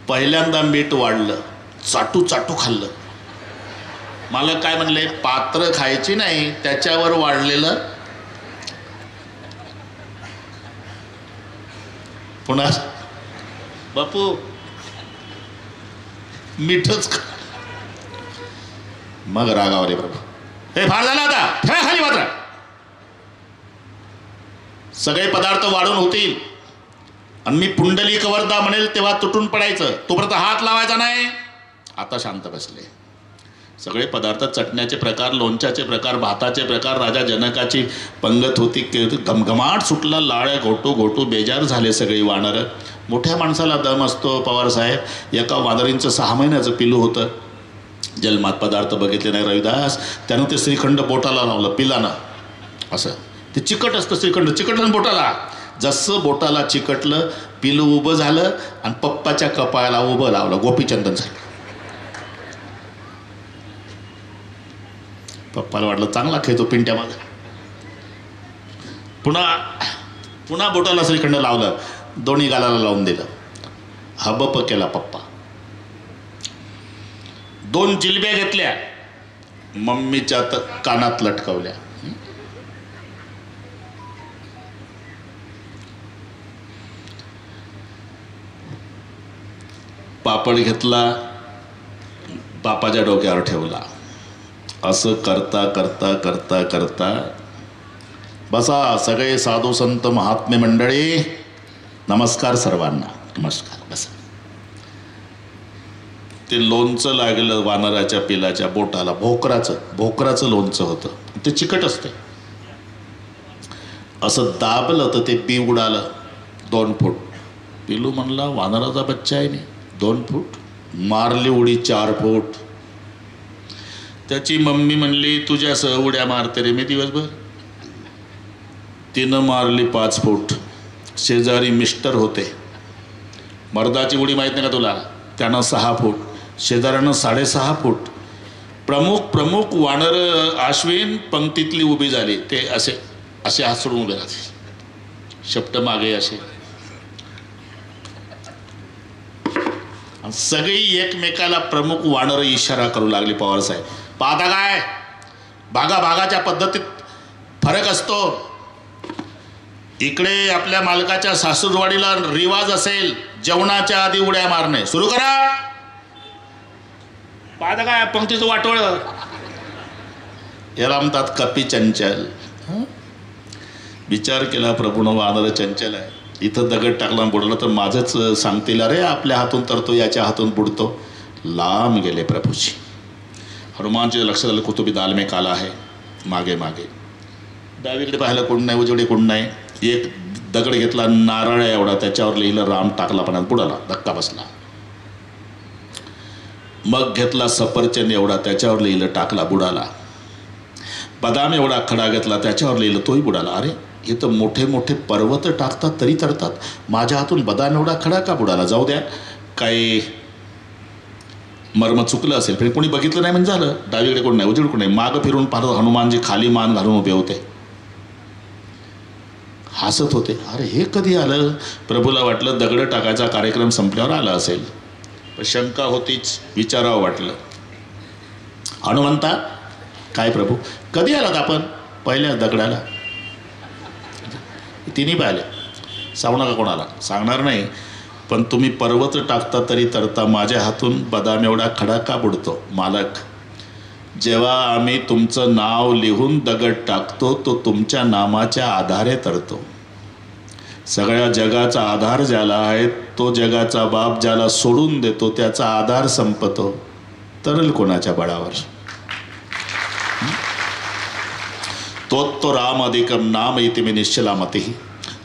पहिल्यांदा मीठ वाढलं, चाटू चाटू खाल्लं. मला काय म्हणले, पात्र खायची नाही, त्याच्यावर वाढलेलं. पुन्हा बापू मीठच खा. मग रागावले प्रभू, हे फार झालं, आता ठेवा खाली मात्र. सगळे पदार्थ वाढून होतील आणि मी पुंडलिक वरदा म्हणेल तेव्हा तुटून पडायचं, तोपर्यंत हात लावायचा नाही. आता शांत बसले. सगळे पदार्थ, चटण्याचे प्रकार, लोणच्याचे प्रकार, भाताचे प्रकार, राजा जनकाची पंगत होती, घमघमाट सुटला, लाळ्या घोटू घोटू बेजार झाले सगळी वानरं. मोठ्या माणसाला दम असतो पवार साहेब. एका वानरींचं 6 महिन्याचं पिलू होतं. जन्मात पदार्थ बघितले नाही रविदास. त्यानं ते श्रीखंड बोटाला लावलं पिलानं. असं ते चिकट असतं श्रीखंड, चिकटलं बोटाला. जसं बोटाला चिकटलं, पिलू उभं झालं आणि पप्पाच्या कपाळाला उभं लावलं, गोपीचंदन झालं. पप्पाला वाटलं चांगला खेळतो पिंट्यामध्ये. पुन्हा बोटाला श्रीखंड लावलं, दोन्ही गालाला लावून दिलं. हबप केला पप्पा. 2 जिलब्या घेतल्या, मम्मीच्या कानात लटकवल्या. पापड घेतला, बापाच्या डोक्यावर ठेवला. असं करता करता करता करता, बसा सगळे साधू संत महात्मे मंडळी, नमस्कार सर्वांना, नमस्कार, बसा. ते लोणचं लागलं वानराच्या पिलाच्या बोटाला, भोकराचं लोणचं होतं. ते चिकट असते. असं दाबलं तर ते पी उडालं 2 फूट. पिलू म्हणला वानराचा बच्चा आहे नाही, 2 फूट. मारली उडी 4 फूट. त्याची मम्मी म्हणली तुझ्यासह उड्या मारते रे मी दिवसभर. तिनं मारली 5 फूट. शेजारी मिस्टर होते, मर्दाची उडी माहीत नाही का तुला, त्यानं 6 फूट, शेजाऱ्यानं 6.5 फूट. प्रमुख वानर आश्विन पंक्तीतली उभी झाली. ते असे असे हात सोडून उभे राहते, शपट मागे असे. सगळी एकमेकाला प्रमुख वानर इशारा करू लागली. पवार साहेब पाहता काय, भागाच्या पद्धतीत फरक असतो. इकडे आपल्या मालकाच्या सासूरवाडीला रिवाज असेल जेवणाच्या आधी उड्या मारणे. सुरू करा. पाहता काय पंक्तीचं वाटोळ. याला म्हणतात कपी चंचल. विचार केला प्रभूनं, वानर चंचल आहे. इथं दगड टाकला बुडला तर माझंच सांगतील, अरे आपल्या हातून तरतो याच्या हातून बुडतो. लांब गेले प्रभूजी. हनुमानचे लक्ष झालं कुतुबी दाल में काला आहे. मागे डावीकडे पाहायला कोण नाही, उजवडे कोण नाही. एक दगड घेतला नारळ एवढा, त्याच्यावर लिहिलं राम, टाकला पाण्यात, बुडाला, धक्का बसला. मग घेतला सफरचंद एवढा, त्याच्यावर लिहिलं, टाकला, बुडाला. बदाम एवढा खडा घेतला, त्याच्यावर लिहिलं, तोही बुडाला. अरे हे तर मोठे मोठे पर्वत टाकतात तरी तरतात, माझ्या हातून बदाम एवढा खडा का बुडाला? जाऊ द्या, काही मर्म चुकलं असेल, पण कोणी बघितलं नाही म्हणजे झालं. डावीकडे कोण नाही, उजवीकडे कोण नाही. मागं फिरून पाहतो हनुमानजी खाली मान घालून उभे होते, हसत होते. अरे हे कधी आलं? प्रभूला वाटलं दगड टाकायचा कार्यक्रम संपल्यावर आला असेल, पण शंका होतीच, विचारावं वाटलं. हनुमंता काय प्रभू कधी आलात आपण? पहिल्या दगडाला. तिन्ही पाहिले. सांगू नका कोणाला, सांगणार नाही, पण तुम्ही पर्वत टाकता तरी तरता, माझ्या हातून बदाम एवढा खडा का बुडतो? मालक, जेव्हा आम्ही तुमचं नाव लिहून दगड टाकतो तो तुमच्या नामाच्या आधारे तरतो. सगळ्या जगाचा आधार ज्याला आहे, तो जगाचा बाप ज्याला सोडून देतो, त्याचा आधार संपतो, तरल कोणाच्या बळावर? तो राम अधिकम नाम इति मे निश्चलामती,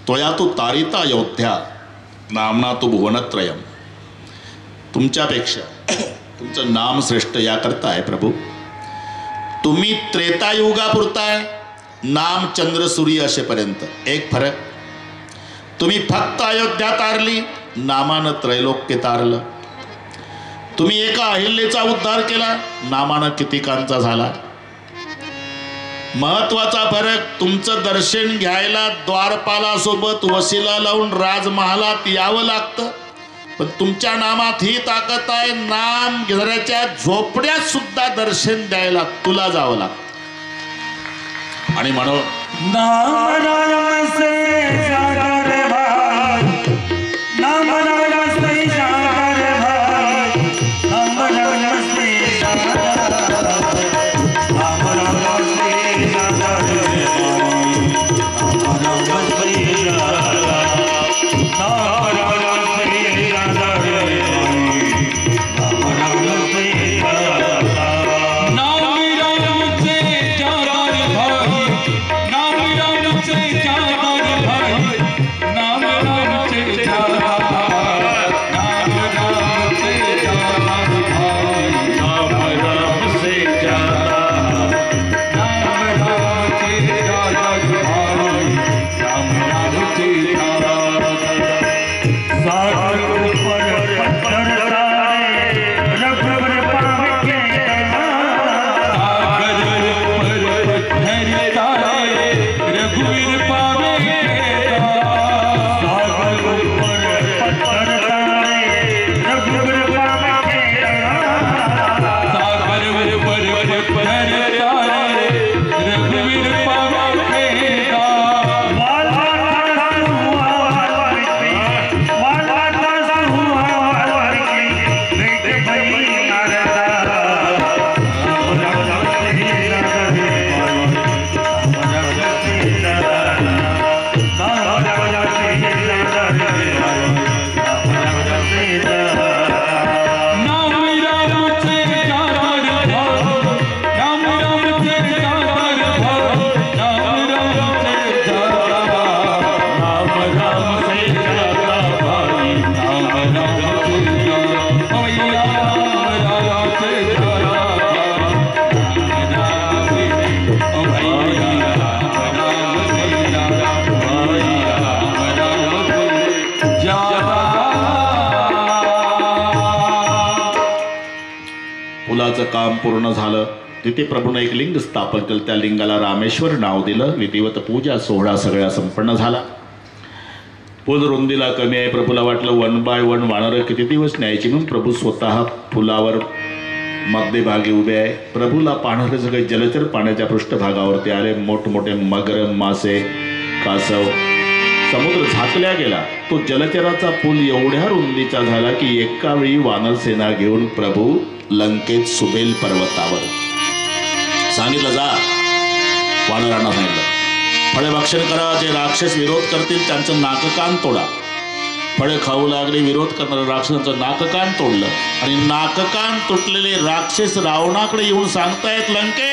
त्वया तू तारिता अयोध्या, नामना तू भुवनत्रयम. तुमच्यापेक्षा तुमचं नाम श्रेष्ठ याकरता आहे प्रभू. तुम्ही त्रेतायुगापुरताय, नाम चंद्र सूर्य असेपर्यंत. एक फरक, तुम्ही फक्त अयोध्या तारली, नामानं त्रैलोक्य तारलं. तुम्ही एका अहिल्याचा उद्धार केला, नामानं कितीकांचा झाला. महत्वाचा फरक, तुमचं दर्शन घ्यायला द्वारपालासोबत वशिला लावून राजमहालात यावं लागतं. पण तुमच्या नामात ही ताकद आहे, नाम घेणाऱ्याच्या झोपड्यात सुद्धा दर्शन द्यायला तुला जावं लागतं. आणि म्हणून नाम से सागर भाई, नाम से सागर भाई, नाम से सागर भाई, नाम से सागर भाई, नाम से पुलाचं काम पूर्ण झालं. तिथे प्रभूने एक लिंग स्थापन केलं. त्या लिंगाला रामेश्वर नाव दिलं. विधिवत पूजा सोहळा सगळा संपन्न झाला. पूल रुंदीला कमी आहे. प्रभूला वाटलं 1 बाय 1 वानरं किती दिवस न्यायची, म्हणून प्रभू स्वतः पुलावर मध्यभागी उभे आहे. प्रभूला पाहणारे सगळे जलचर पाण्याच्या पृष्ठभागावरती आले. मोठमोठे मगर, मासे, कासव, समुद्र झाकल्या गेला. तो जलचराचा पूल एवढ्या रुंदीचा झाला की एका वेळी वानर सेना घेऊन प्रभू लंकेत सुबेल पर्वतावर सांगितलं, जा वानरांना सांगितलं, फळे भक्षण करा. जे राक्षस विरोध करतील त्यांचं नाककान तोडा. फळे खाऊ लागले विरोध करणाऱ्या राक्षसांचं नाककान तोडलं. आणि नाककान तुटलेले राक्षस रावणाकडे येऊन सांगतायत, लंके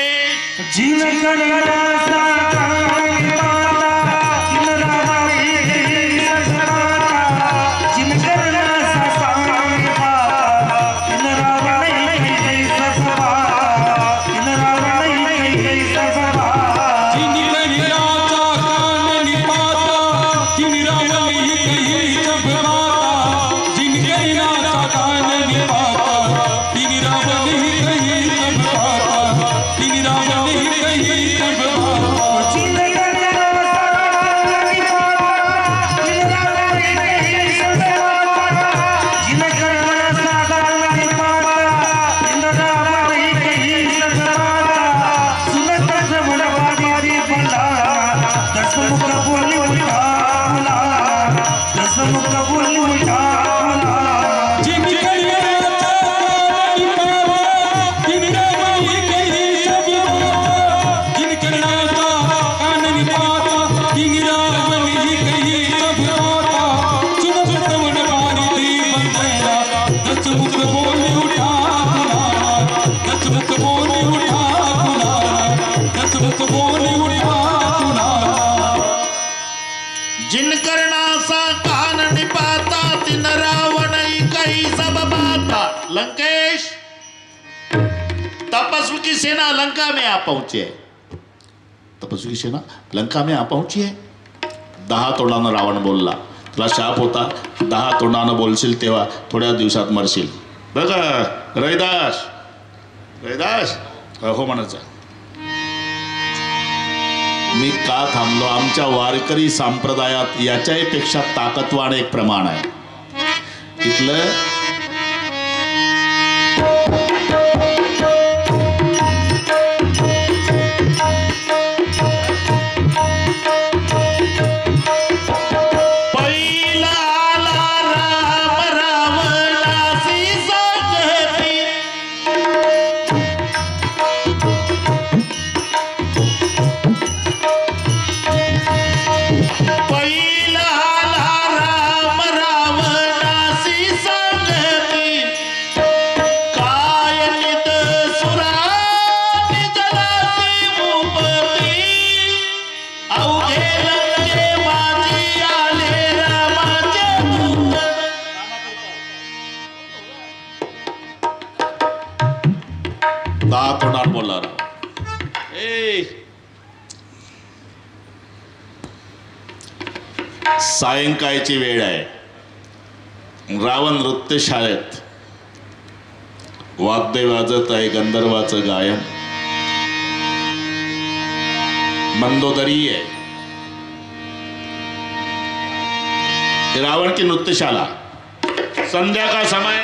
लंकेश तपस्वी की सेना लंका में आ पहुंची है. तपस्वी की सेना लंका में आ पहुंची है. 10 तोंडानं रावण बोलला. तुला शाप होता, 10 तोंडानं बोलशील तेव्हा थोड्या दिवसात मरशील. बघा रैदास, रैदास हो म्हणायचं. मी का थांबलो? आमच्या वारकरी संप्रदायात याच्यापेक्षा ताकदवान एक प्रमाण आहे. तिथलं तोंडात बोलला सायंकाळची वेळ आहे. रावण नृत्य शाळेत वाद्य वाजत आहे, गंधर्वाचं गायन. मंदोदरी है रावण की नृत्यशाला. संध्या का समय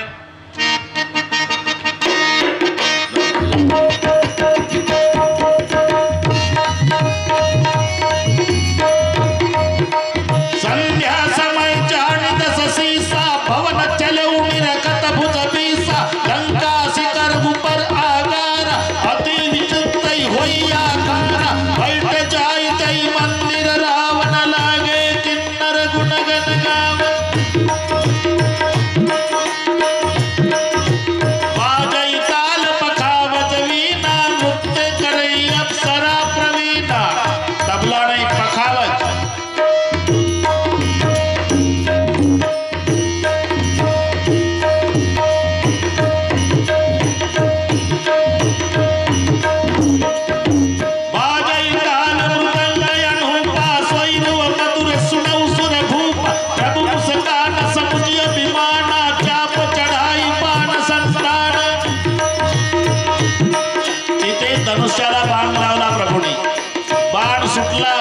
धनुष्याला बाण लावला प्रभूने. बाण सुटला,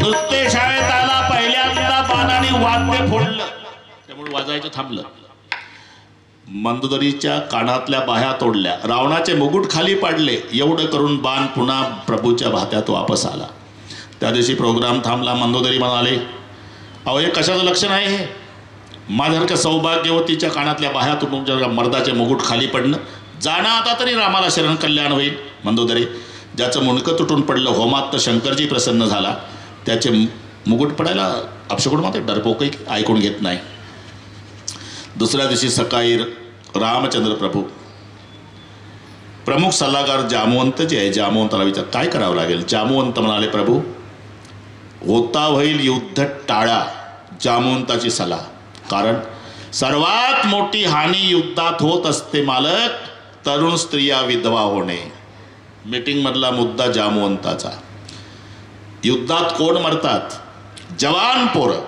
नृत्य शाळेत आला. पहिल्यांदा बाणाने वाद्य फोडलं, त्यामुळे वाजायचं थांबलं. मंदोदरीच्या कानातल्या बाह्या तोडल्या, रावणाचे मुकुट खाली पाडले. एवढं करून बाण पुन्हा प्रभूच्या भात्यात वापस आला. त्या दिवशी प्रोग्राम थांबला. मंदोदरी म्हणाले, अहो हे कशाचं लक्षण आहे? हे माझ्यासारख्या सौभाग्यवतीच्या कानातल्या बाह्या तुटून मर्दाचे मुकुट खाली पडणं. जाणं आता तरी रामाला शरण कल्याण होईल. मंदोदरी, ज्याचं मुंडकं तुटून पडलं होमात तर शंकरजी प्रसन्न झाला. त्याचे मुकुट पडायला अपशकुन मात्र डरपोकही ऐकून घेत नाही. दुसऱ्या दिवशी सकाळी रामचंद्र प्रभू प्रमुख सल्लागार जामवंत जे आहे, जामवंताला विचार काय करावं लागेल. जामवंत म्हणाले, प्रभू होता होईल युद्ध टाळा. जामवंताची सलाह. कारण सर्वात मोठी हानी युद्धात होत असते मालक, तरुण स्त्रिया विधवा होणे. मीटिंग मधला मुद्दा जामवंताचा. युद्धात कोण मरतात? जवान पोरं,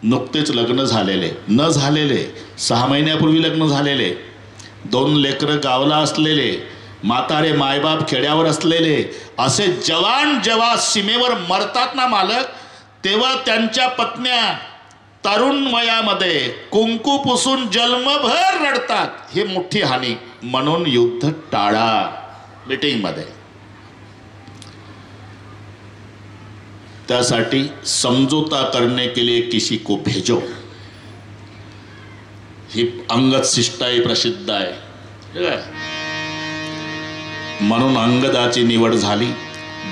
नुकतेच लग्न झालेले, न झालेले, 6 महिन्यापूर्वी लग्न झालेले, 2 लेकरं गावला असलेले, म्हातारे मायबाप खेड्यावर असलेले, असे जवान जेव्हा सीमेवर मरतात ना मालक, तेव्हा त्यांच्या पत्न्या तरुण वयामध्ये कुंकू पुसून जन्मभर रडतात. हे मोठी हानी. म्हणून युद्ध टाळा. मीटिंग मध्ये त्यासाठी समझौता करने के लिए किसी को भेजो. ही अंगद शिष्टाई प्रसिद्ध आहे. म्हणून अंगदाची निवड झाली.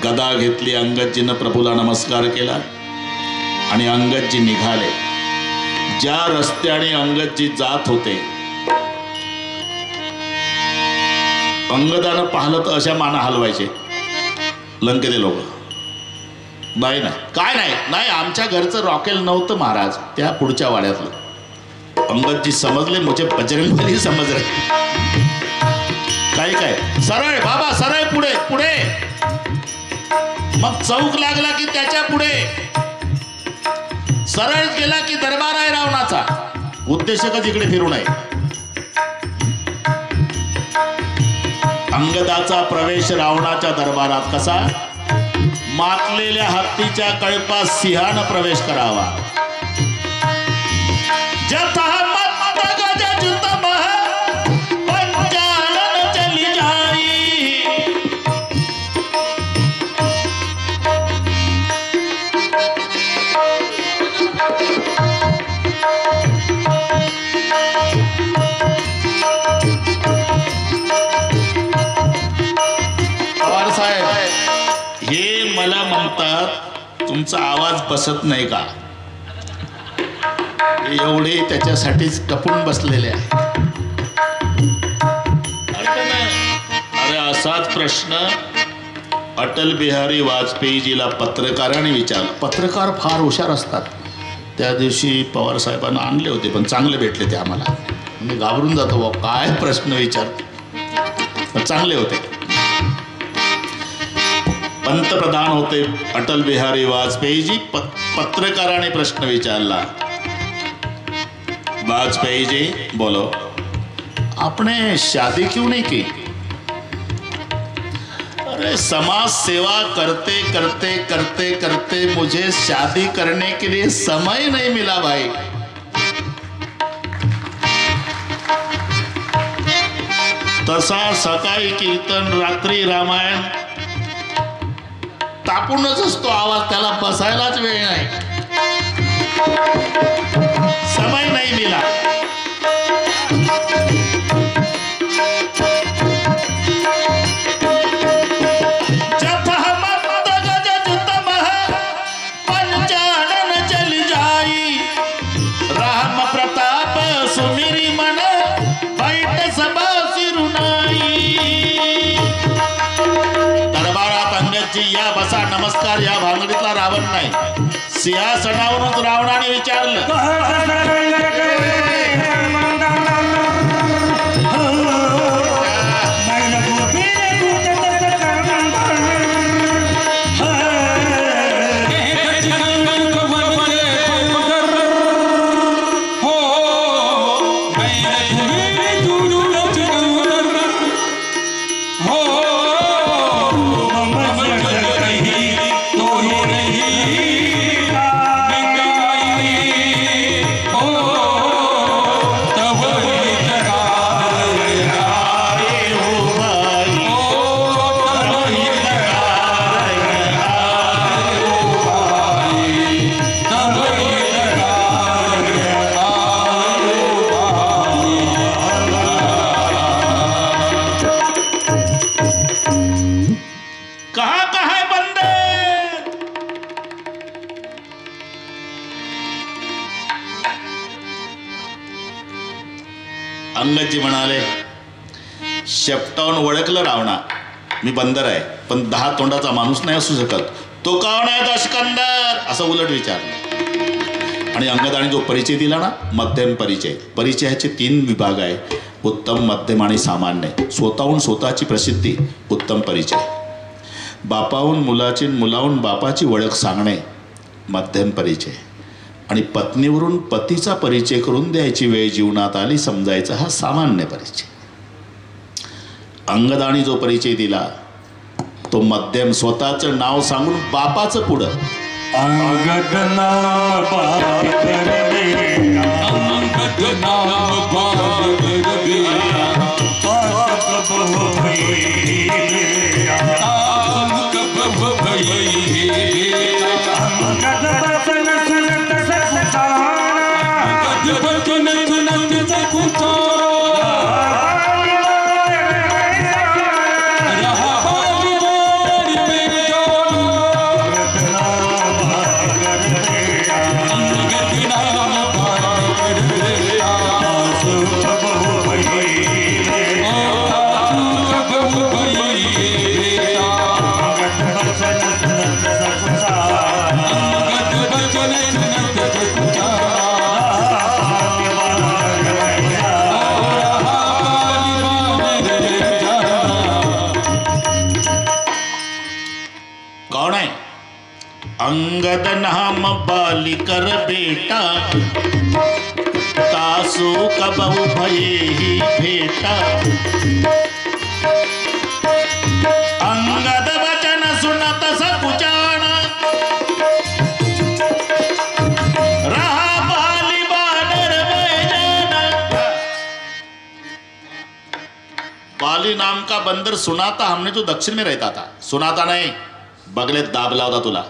गदा घेतली. अंगदजीनं प्रभूला नमस्कार केला आणि अंगदजी निघाले. ज्या रस्त्याने अंगदजी जात होते, अंगदानं पाहिलं तर अशा माना हलवायचे लंकेचे लोक. नाही नाही, काय नाही नाही, आमच्या घरचं रॉकेल नव्हतं महाराज, त्या पुढच्या वाड्यातलं. अंगदजी समजले, मुझे बजरंगबली समज रहे. काय काय सरळ बाबा, सरळ पुढे पुढे. मग चौक लागला की त्याच्या पुढे सरळ गेला की दरबार आहे रावणाचा. उद्देश का तिकडे फिरू नये. अंगदाचा प्रवेश रावणाच्या दरबारात कसा? मातलेल्या हत्तीच्या कळपात सिंहानं प्रवेश करावा. जथा मत तुमचा आवाज बसत नाही का? एवढे त्याच्यासाठीच टपून बसलेले आहे. अरे असाच प्रश्न अटल बिहारी वाजपेयीजीला पत्रकाराने विचारला. पत्रकार फार हुशार असतात. त्या दिवशी पवार साहेबांना आणले होते, पण चांगले भेटले ते आम्हाला. मी घाबरून जातो, काय प्रश्न विचारतो. चांगले होते. पंतप्रधान होते अटल बिहारी वाजपेयीजी. पत्रकाराने प्रश्न विचारला, वाजपेयी जी बोलो, आपने शादी क्यों नहीं की? अरे समाज सेवा करते करते करते करते मुझे शादी करने के लिए समय नहीं मिला भाई. तसा सकाळी कीर्तन, रात्री रामायण, तापूनच असतो आवाज, त्याला बसायलाच वेळ नाही. समय नहीं मिला. जब हम गजतम पंचानन चल जाई, राम प्रताप सुमिरी मन बैठ सभा सिरुनाई. दरबारात अंगदजी या बसा, नमस्कार. या भानगडीतला रावण नाही. सिंहासनावरून रावणाने विचारलं, अंगदजी म्हणाले, शेपटावून ओळखलं रावणा, मी बंदर आहे, पण 10 तोंडाचा माणूस नाही असू शकत. तो कोण आहे दशकंदर? असं उलट विचारलं. आणि अंगदाने जो परिचय दिला ना, मध्यम परिचय. परिचयाचे 3 विभाग आहे, उत्तम, मध्यम आणि सामान्य. स्वतःहून स्वतःची प्रसिद्धी उत्तम परिचय. बापाहून मुलाची, मुलाहून बापाची ओळख सांगणे मध्यम परिचय. आणि पत्नीवरून पतीचा परिचय करून द्यायची वेळ जीवनात आली समजायचा हा सामान्य परिचय. अंगदाने जो परिचय दिला तो मध्यम. स्वतःचं नाव सांगून बापाचं पुढं. अंगद नाम बाकर बेटा, अंगद नाम बाकर बेटा, पास कब भई बेटा, कब भई बेटा. अंगद बचन सुनत सकुचारा, अंगद बचन सुनत सकुचारा. अंगद नाम बालिकर बेटा, तासु कबहु भये ही भेटा. अंगद वचन सुनत सकुचाना, रहा बाली बानर बैजाना. बाली नाम का बंदर सुनाता हमने जो दक्षिण में रहता था. सुनाता नहीं, बगलेत दाबला होता तुला.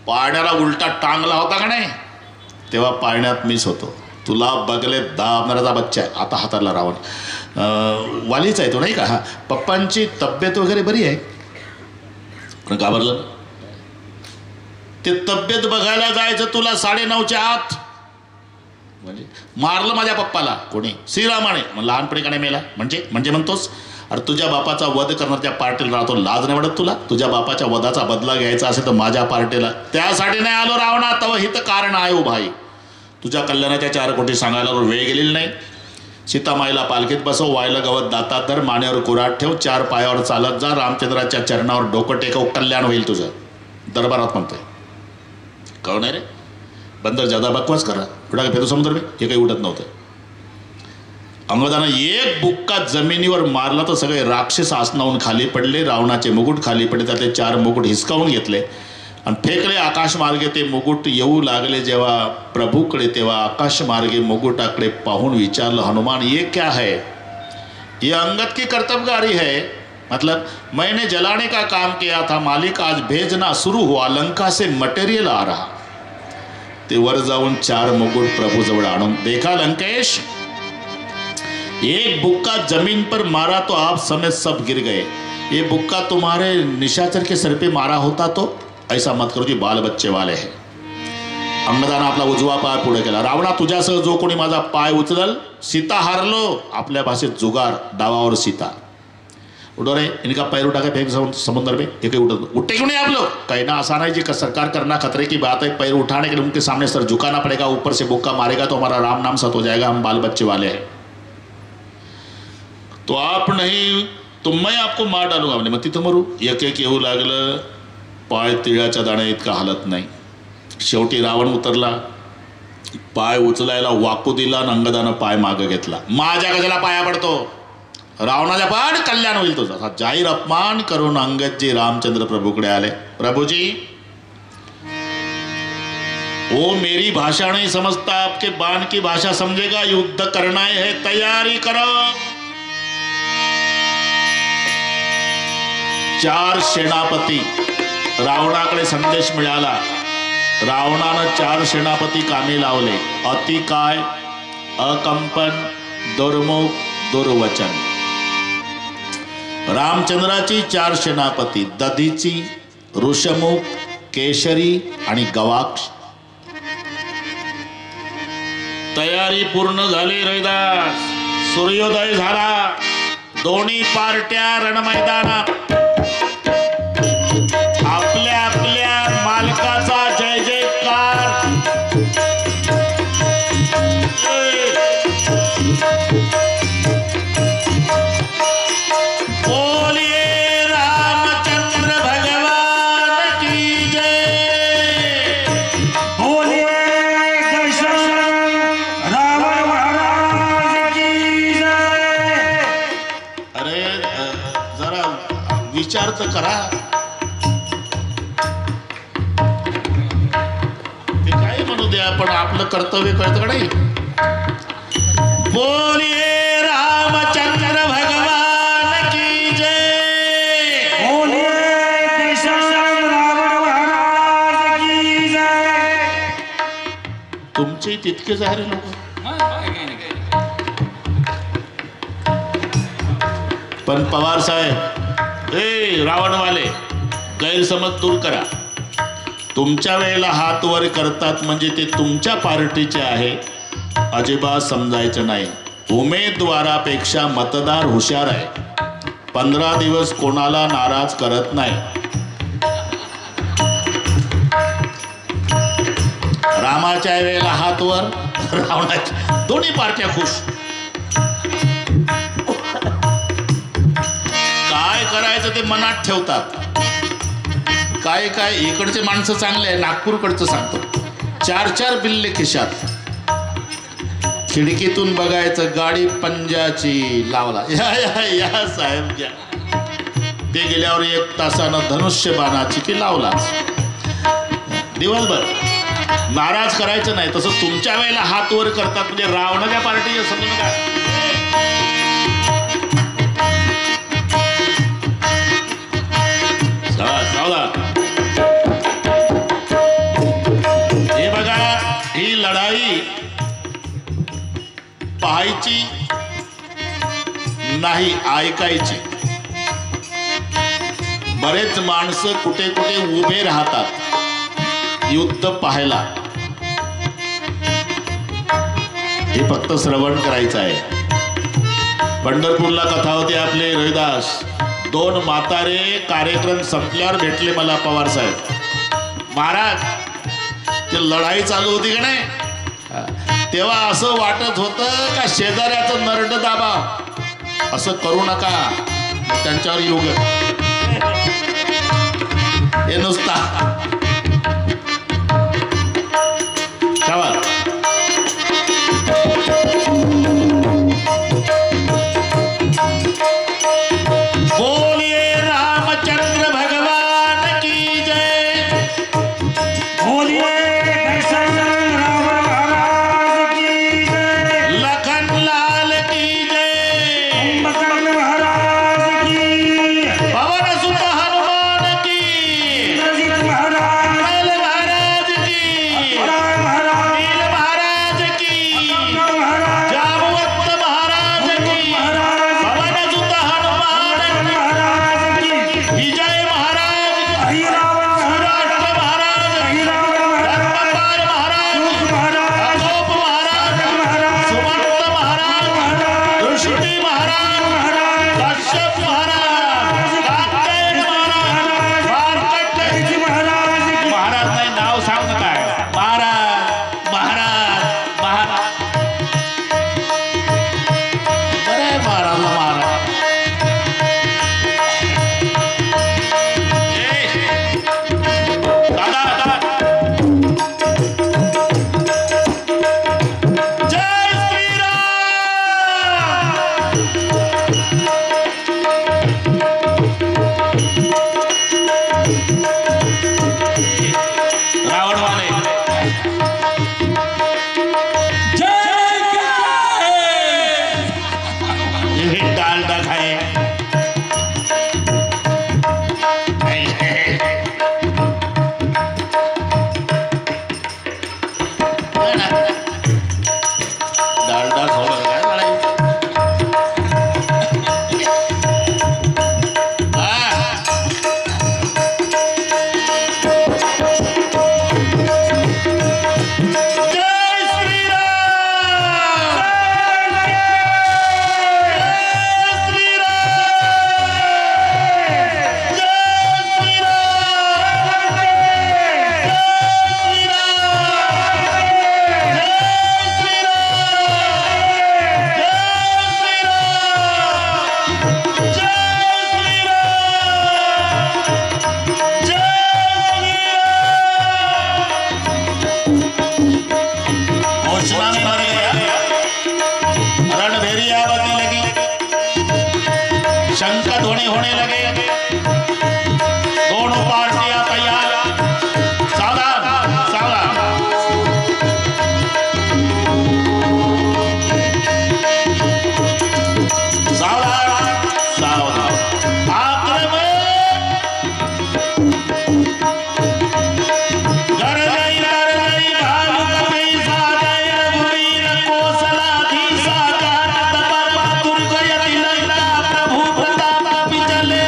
पाळण्याला उलटा टांगला होता का नाही, तेव्हा पाळण्यात मीच होतो. तुला बगलेत दाबणारा बच्चा आहे. आता हाताला रावण. वालीच आहे तो नाही का. हा, पप्पांची तब्येत वगैरे बरी आहे. पण घाबरलं. ते तब्येत बघायला जायचं तुला 9:30च्या आत. म्हणजे मारलं माझ्या पप्पाला कोणी? श्रीरामाने. मग लहानपणी का नाही मेला? म्हणजे म्हणतोस? अरे तुझ्या बापाचा वध करणार त्या पार्टीला राहतो, लाज नाही वाटत तुला? तुझ्या बापाच्या वधाचा बदला घ्यायचा असेल तर माझ्या पार्टीला. त्यासाठी नाही आलो रावणा, तव हित कारण आहे हो भाई. तुझ्या कल्याणाच्या 4 कोटी सांगायला वेळ गेलेली नाही. सीतामाईला पालखीत बसव, वायला गवत दातात धर, मानेवर कुऱ्हाड ठेव, 4 पायावर चालत जा, रामचंद्राच्या चरणावर डोकं टेकव, कल्याण होईल तुझं. दरबारात म्हणतोय. कळू नाही रे? बंदर ज्यादा बकवास करा, उडा का फेतो समुद्र में, हे काही उडत नव्हतं. अंगदानं एक बुक्का जमिनीवर मारला तर सगळे राक्षस आसनावून खाली पडले. रावणाचे मुकुट खाली पडले, त्यातले 4 मुकुट हिसकावून घेतले आणि फेकले आकाशमार्गे. ते मुकुट येऊ लागले जेव्हा प्रभूकडे, तेव्हा आकाशमार्गे मुकुटाकडे पाहून विचारलं हनुमान, ये क्या है? ये अंगद की कर्तव्यगारी है. मतलब मैंने जलाने का काम किया था, मालिक आज भेजना शुरू हुआ, लंका से मटेरियल आ रहा. ते वर जाऊन 4 मुकुट प्रभू जवळ आणून, देखा लंकेश, एक बुक्का जमीन पर मारा तो आप समेत सब गिर गए. ये बुक्का तुम्हारे निशाचर के सर पे मारा होता तो ऐसा मत करो जी, बाल बच्चे वाले है. अंगदानं आपला उजवा पाय पुढे केला. रावणा, तुझ्यासह जो कोणी माझा पाय उचलल, सीता हारलो. आपल्या भाषेत जुगार, डावावर सीता. उठो रे, इनका पैर उठा के फेंक समुद्र में. ये कहीं उठे क्यों नहीं आप लोग? कहना आसान है जी, सरकार करना खतरे की बात है. पैर उठाने के लिए उनके सामने सर झुकाना पड़ेगा, ऊपर से बुक्का मारेगा तो हमारा राम नाम सत हो जाएगा, हम बाल बच्चे वाले हैं. तो आप नहीं तो मैं आपको मार डालूंगा. म्हणजे मग तिथं मरू. एक येऊ लागलं, पाय तिळाच्या दाण्या इतका हालत नाही. शेवटी रावण उतरला, पाय उचलायला वाकू दिला आणि अंगदानं पाय मागं घेतला. माझ्या कशाला पाया पडतो? रावणाच्या पाड कल्याण होईल तुझा. हा जाहीर अपमान करून अंगदजी रामचंद्र प्रभूकडे आले. प्रभूजी, वो मेरी भाषा नहीं समझता, आपके बाण की भाषा समझेगा. युद्ध करना है, तैयारी करो. 4 सेनापती. रावणाकडे संदेश मिळाला. रावणानं 4 सेनापती कामी लावले. अतिकाय, अकंपन, दुर्मुख, दुर्वचन. रामचंद्राची 4 सेनापती, दधीची, ऋषमुख, केशरी आणि गवाक्ष. तयारी पूर्ण झाली रविदास. सूर्योदय झाला. दोन्ही पार्ट्या रणमैदानात. आपल्या आपल्या मालकाचा जय जयकार. बोलिए रामचंद्र भगवान की जय. बोलिए दशरथ रावण महाराज की जय. अरे जरा विचार तर करा. पण आपलं कर्तव्य कळतं का नाही? बोलिए रामचंद्र भगवान की जय. बोलिए दशरथ रावण महाराज की जय. तुमचे तितकेच आहे रे लोक. पण पवार साहेब, रावणवाले, गैरसमज दूर करा. तुमच्या वेळेला हात वर करतात म्हणजे ते तुमच्या पार्टीचे आहे, अजिबात समजायचं नाही. उमेदवारापेक्षा मतदार हुशार आहे. 15 दिवस कोणाला नाराज करत नाही. रामाच्या वेळेला हात वर, रावणाच्या. दोन्ही पार्ट्या खुश. काय करायचं ते मनात ठेवतात. काय काय इकडचे माणसं चांगले आहे, नागपूरकडचं सांगतो. 4 बिल्ले खिशात. खिडकीतून बघायचं, गाडी पंजाची लावला. या साहेब घ्या. ते गेल्यावर 1 तासानं धनुष्य बाणाची की लावलाच. दिवसभर नाराज करायचं नाही. तसं तुमच्या वेळेला हात वर करतात म्हणजे रावणाच्या पार्टीचे समजू नका. ही लढाई पाहायची नाही, ऐकायची. बरेच माणसं कुठे कुठे उभे राहतात. युद्ध पाहायला, हे फक्त श्रवण करायचं आहे. पंढरपूरला कथा होती आपले रोहिदास. 2 म्हातारे कार्यक्रम संपल्यावर भेटले मला पवार साहेब. महाराज, ते लढाई चालू होती का नाही, तेव्हा असं वाटत होतं का शेजाऱ्याचं नरड दाबा. असं करू नका, त्यांच्यावर योग हे नुसता बोलिए रामचंद्र भगवान की जय. बोलिए दशरथ रावण महाराज की जय. लखन लाल की जय. कुंभकर्ण महाराज की. पवन सुत हनुमान की. इंद्रजीत महाराज. बैल महाराज की. अक्षरा महाराज. नील महाराज की. अकबर महाराज. जामवंत महाराज की. महाराज. पवन सुत हनुमान महाराज की. विजय महाराज की. अहिरावण महाराज. सुराष्ट्र महाराज. अहिरावण महाराज. धर्मपाल महाराज. सुख महाराज. अशोक महाराज. महाराज. सुमंत महाराज. महाराज. ऋषी महाराज. महाराज. कश्यप महाराज. कात्यायन महाराज. मार्कंडेय जी महाराज की. महाराज नाही, नाव सांग काय. महाराज महाराज महाराज. बरं आहे महाराजला महाराज. दादा जय श्रीराम. रावणवाले ये डालडा खाए. डालडा खाऊ काय लढाई. जय श्रीराम. रणभेरिया बजने लगी, शंख ध्वनि होने लगे. दोनों पार्टियां तैयार. सावधान सावधान. सावधान सावधान. आक्रमण. प्रभु प्रताप चले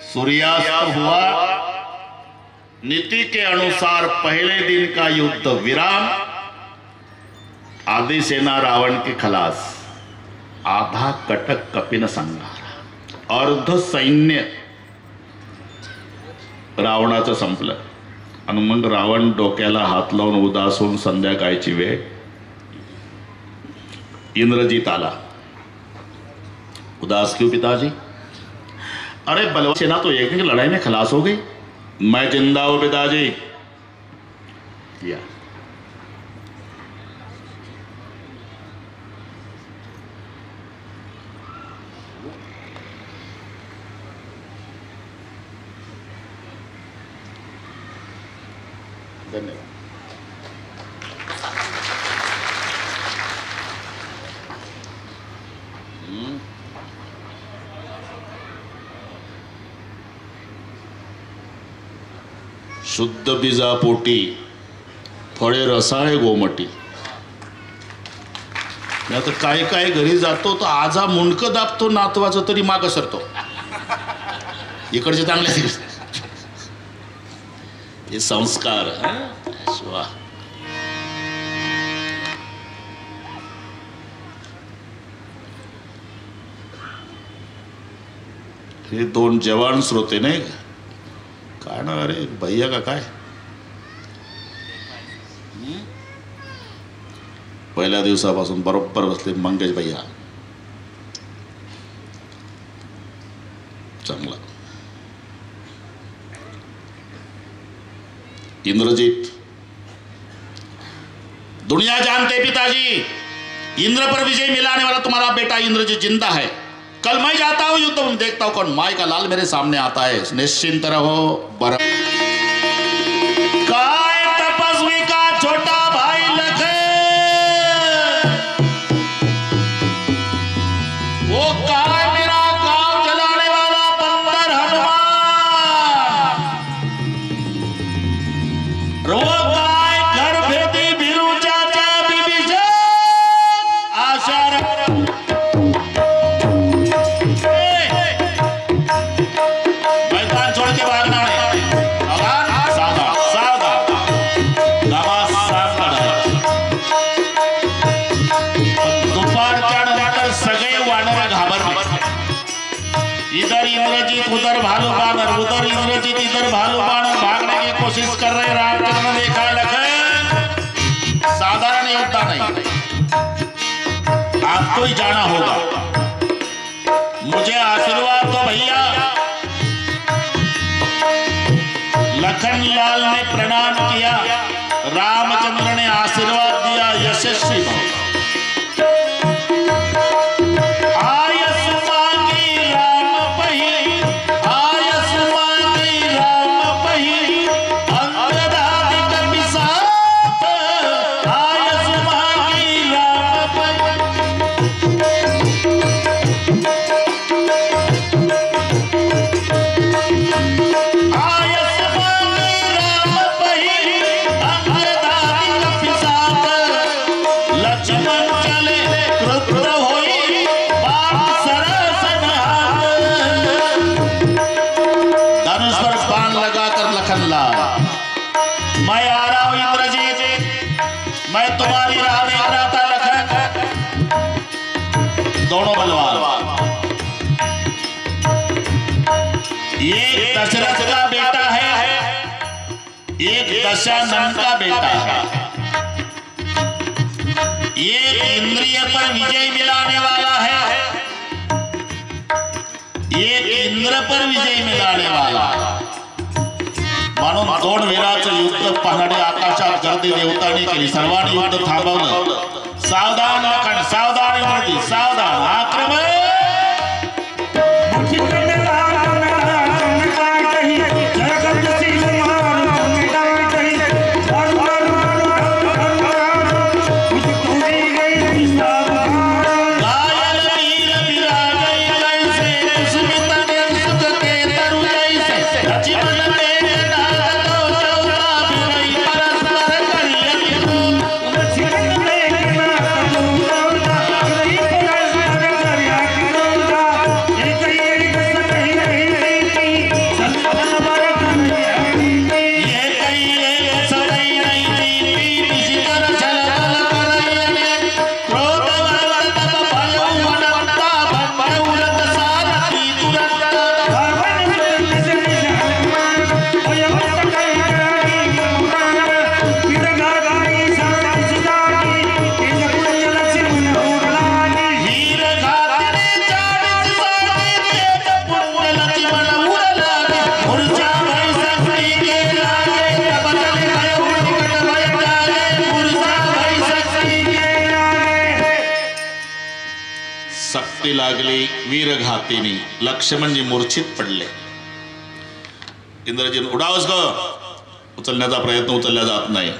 सूर्यास्त हुआ। नीति के अनुसार पहले दिन का युद्ध विराम। आदि सेना रावण की खलास। आधा कटक कपिन संहार। अर्ध सैन्य रावणाचं संपलं आणि मग रावण डोक्याला हात लावून उदास होऊन संध्याकाळची वेळ इंद्रजीत आला। उदास क्यों पिताजी? अरे बलवान सेना तो एक ही लड़ाई में खलास हो गई। मैं जिंदा हूं पिताजी। या धन्यवाद। शुद्ध बीजापोटी फळे रसाळे गोमटी। मी आता काय काय घरी जातो तो आजा मुंडकं दाबतो नातवाचं तरी मागं सरतो। इकडचे चांगले हे संस्कार। शिवा हे दोन जवान श्रोते नाही काय ना? अरे भैया का काय पहिल्या दिवसापासून बरोबर बसले मंगेश भैया। चांगला। इंद्रजीत, दुनिया जानते पिताजी इंद्र पर विजय मिलाने वाला तुम्हारा बेटा इंद्रजीत जिंदा है। कल मैं जाता हूं युद्ध में, देखता हूं कौन माई का लाल मेरे सामने आता है। निश्चिंत रहो। काय तपस्वी का छोटा भाई लखन, वो काय मेरा गांव जलाने वाला बंदर हनुमान, वो काय घर भेदी भिरू चाचा विभीषण आशा उधर भालू बानर, उधर इंद्रजीत, इधर भालू बानर भागने की कोशिश कर रहे। रामचंद्र ने देखा लखन साधारण योद्धा नहीं, आपको ही जाना होगा। मुझे आशीर्वाद दो भैया। लखन लाल ने प्रणाम किया। रामचंद्र ने आशीर्वाद दिया। यशस्वी भव। मैं आ रहा हूं इंद्रजीत, मैं तुम्हारी राह देख रहा था लखन। दोनों बलवान, एक दशरथ का बेटा है, एक दशानन का बेटा है। एक इंद्रिय पर विजय मिलाने वाला है, एक इंद्र पर विजय मिलाने वाला है। म्हणून दोन वीराचं युद्ध पहाटे आकाशात गर्दी देवतांनी केली। सर्वांनी युद्ध थांबवलं। सावधान लखन, सावधान इंद्रजीत, सावधान। आक्रमण। शक्ती लागली वीर घातीनी, लक्ष्मणजी मूर्छित पडले. इंद्रजित उडावस ग, उचलण्याचा प्रयत्न उचलला जात नाही.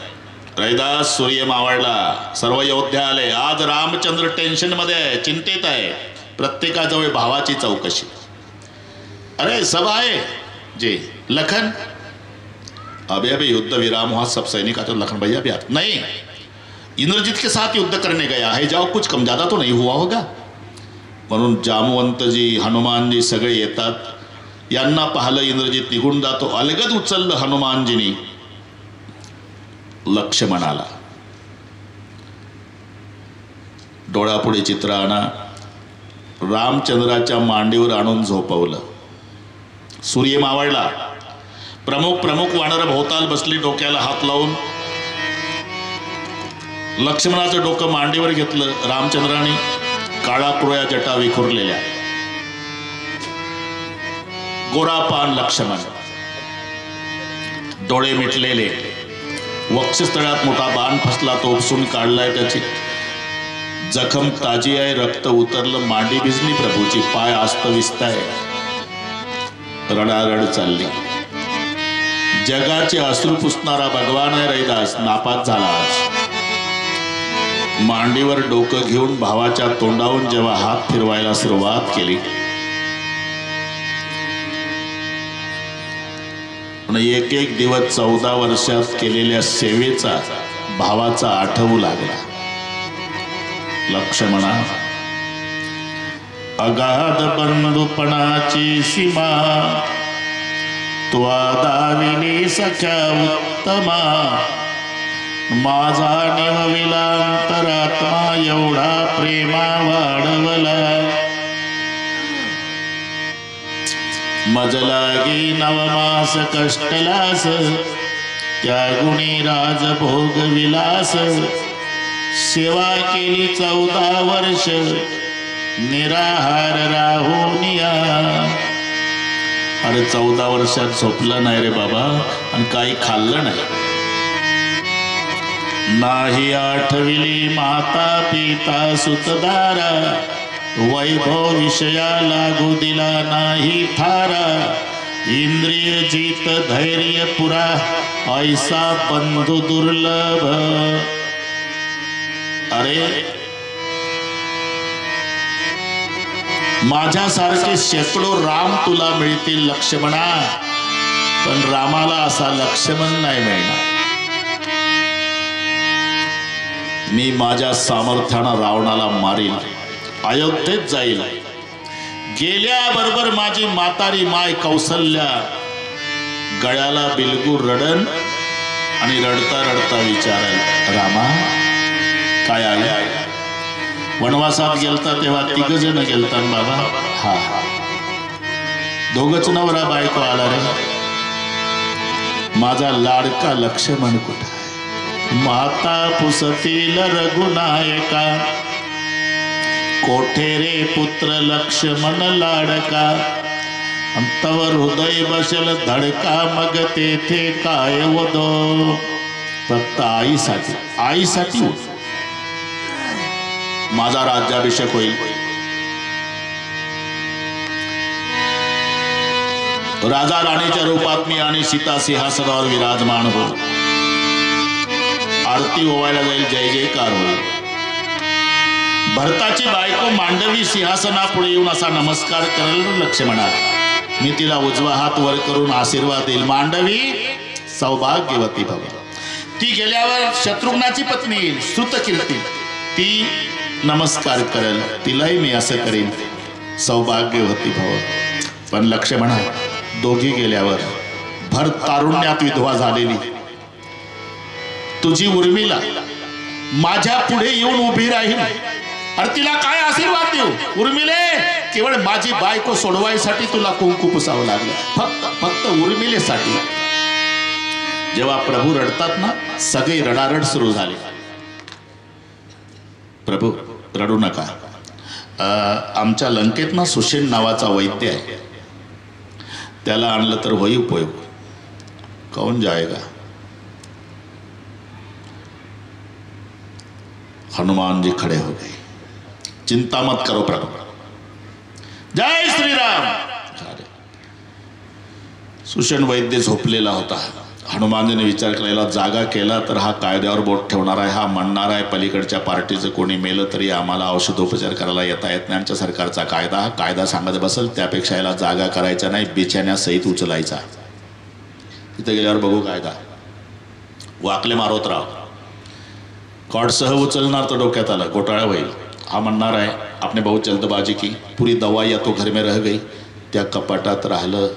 रैदास सूर्य मावळला, सर्व योद्धे आले. आज रामचंद्र टेन्शन मध्ये आहे, चिंतेत आहे. प्रत्येकाजवळ भावाची चौकशी. अरे सब आए जी. लखन अभी अभी युद्ध विराम हुआ, सब सैनिक आते. लखन भैया भी आते. नहीं, इंद्रजीत के साथ युद्ध करने गया है, जाओ, कुछ कम ज्यादा तो नहीं हुआ होगा. म्हणून जामवंतजी, हनुमानजी सगळे येतात. यांना पाहलं, इंद्रजीत निघून जातो. अलगद उचललं हनुमानजीनी लक्ष्मणाला. डोळ्यापुढे चित्र आणा. रामचंद्राच्या मांडीवर आणून झोपवलं. सूर्य मावळला. प्रमुख वानर भोवताल बसली, डोक्याला हात लावून. लक्ष्मणाचं डोकं मांडीवर घेतलं रामचंद्राने. काळा कुरळ्या जटा विखुरलेल्या, गोरापान लक्ष्मण, डोळे मिटलेले, वक्षस्थळात मोठा बाण फसला, तो उपसून काढलाय. त्याची जखम ताजी आहे, रक्त उतरलं, मांडी भिजली प्रभूची, पाय आस्तविस्ताय, रडारड चालली. जगाचे अश्रू पुसणारा भगवान आहे रैदास, नापास झाला आज. मांडीवर डोकं घेऊन भावाच्या तोंडावरून जेव्हा हात फिरवायला सुरुवात केली, एक एक दिवस 14 वर्षात केलेल्या सेवेचा भावाचा आठवू लागला. लक्ष्मणा, अगाध बंधुपणाची सीमा त्वा दाविली सख्या उत्तमा. माझा निवविला अंतरात्मा, एवढा प्रेमा वाढवला. मज लागी नवमास कष्टलास, त्या गुणी राजभोग विलास. सेवा केली 14 वर्ष, निराहार राहुनिया. अरे 14 वर्षात झोपलं नाही रे बाबा, आणि काही खाल्लं नाही. नाही आठविली माता पिता सुतदारा, वैभव विषया लागू दिला नाही थारा. इंद्रिय जीत धैर्य पुरा, ऐसा बंधू दुर्लभ. अरे माझ्यासारखे शेकडो राम तुला मिळतील लक्ष्मणा, पण रामाला असा लक्ष्मण नाही मिळणार. मी माझ्या सामर्थ्यानं रावणाला मारील, अयोध्येत जाईल. गेल्याबरोबर माझी म्हातारी माय कौसल्या गळ्याला बिलगूर रडन, आणि रडता रडता विचारेल, रामा काय आले? वनवासात गेलता तेव्हा 3 जण गेलता बाबा. हा, दोघच नवरा बायको आला रे. माझा लाडका लक्ष्मण कुठे? माता पुसतील रघुनायका, कोठे रे पुत्र लक्ष्मण लाडका. तवर हृदय बसल धडका, मग तेथे काय वदो. फक्त आईसाठी, आईसाठी माझा राज्याभिषेक होईल. राजा राणीच्या रूपात मी आणि सीता सिंहासनावर विराजमान हो. आरती ओवायला जाईल, जय जयकार होईल. भरताची बायको मांडवी सिंहासनापुढे येऊन असा नमस्कार करेल लक्ष्मणा. मी तिला उजवा हात वर करून आशीर्वाद देईल. मांडवी सौभाग्यवती भव. ती गेल्यावर शत्रुघ्नाची पत्नी येईल श्रुतकीर्ती, ती नमस्कार करेल, तिलाही मी असं करेन, सौभाग्यवती भव. पण लक्ष्मणा, दोघी गेल्यावर भर तारुण्यात विधवा झालेली तुझी उर्मिला माझ्या पुढे येऊन उभी राहील. अरे तिला काय आशीर्वाद देऊ? उर्मिले, केवळ माझी बायको सोडवायसाठी तुला कुंकू पुसावं लागलं, फक्त उर्मिलेसाठी. जेव्हा प्रभू रडतात ना, सगळे रडारड सुरू झाली. प्रभू रडू नका. आमच्या लंकेत ना सुषेण नावाचा वैद्य आहे, त्याला आणलं तर वही उपयोग. कौन जाएगा? हनुमान जी खड़े हो गए. चिंता मत करो प्रभु, जय श्रीराम. सुषण वैद्य झोपलेला होता. हनुमानजीने विचार केला, जागा केला तर हा कायद्यावर बोट ठेवणार आहे, हा म्हणणार आहे पलीकडच्या पार्टीचं कोणी मेलं तरी आम्हाला औषधोपचार करायला येता येत नाही, आमच्या सरकारचा कायदा, हा कायदा सांगत बसल, त्यापेक्षा याला जागा करायचा नाही, बिछाण्यासहित उचलायचा. तिथे गेल्यावर बघू कायदा. वाकले मारोतराव कॉडसह उचलणार तर डोक्यात आलं, घोटाळा होईल. हा म्हणणार आहे आपने बहुत जल्दबाजी की, पुरी दवा या तो घर में रह गई. त्या कपाटात राहिलं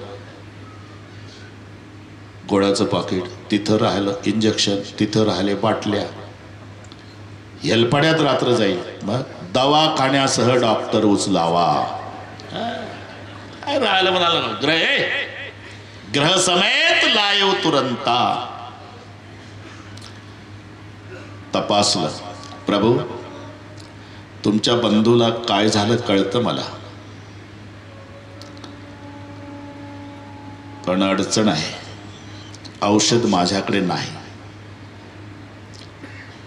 गोळ्याचं पाकिट, तिथं राहिलं इंजेक्शन, तिथं राहिले बाटल्या. हेलपाड्यात रात्र जाईल. मग दवाखान्यासह डॉक्टर उचलावा. राहिलं म्हणाला ग्रह समेत लायो तुरंता. तपासलं, प्रभू तुमच्या बंधूला काय झालं कळतं मला, पण अडचण आहे, औषध माझ्याकडे नाही.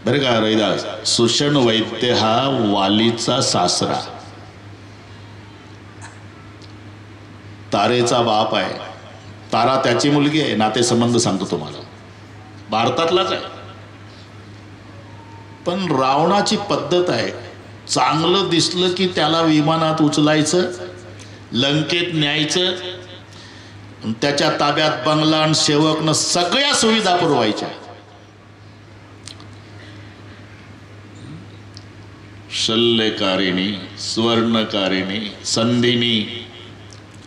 बरं का रविदास, सुषण वैद्य हा वालीचा सासरा, तारेचा बाप आहे. तारा त्याची मुलगी आहे. नातेसंबंध सांगतो तुम्हाला, भारतातलाच आहे. पण रावणाची पद्धत आहे, चांगलं दिसलं की त्याला विमानात उचलायचं, लंकेत न्यायचं, त्याच्या ताब्यात बंगला आणि सेवकनं सगळ्या सुविधा पुरवायच्या. शल्यकारिणी, स्वर्णकारिणी, संधिनी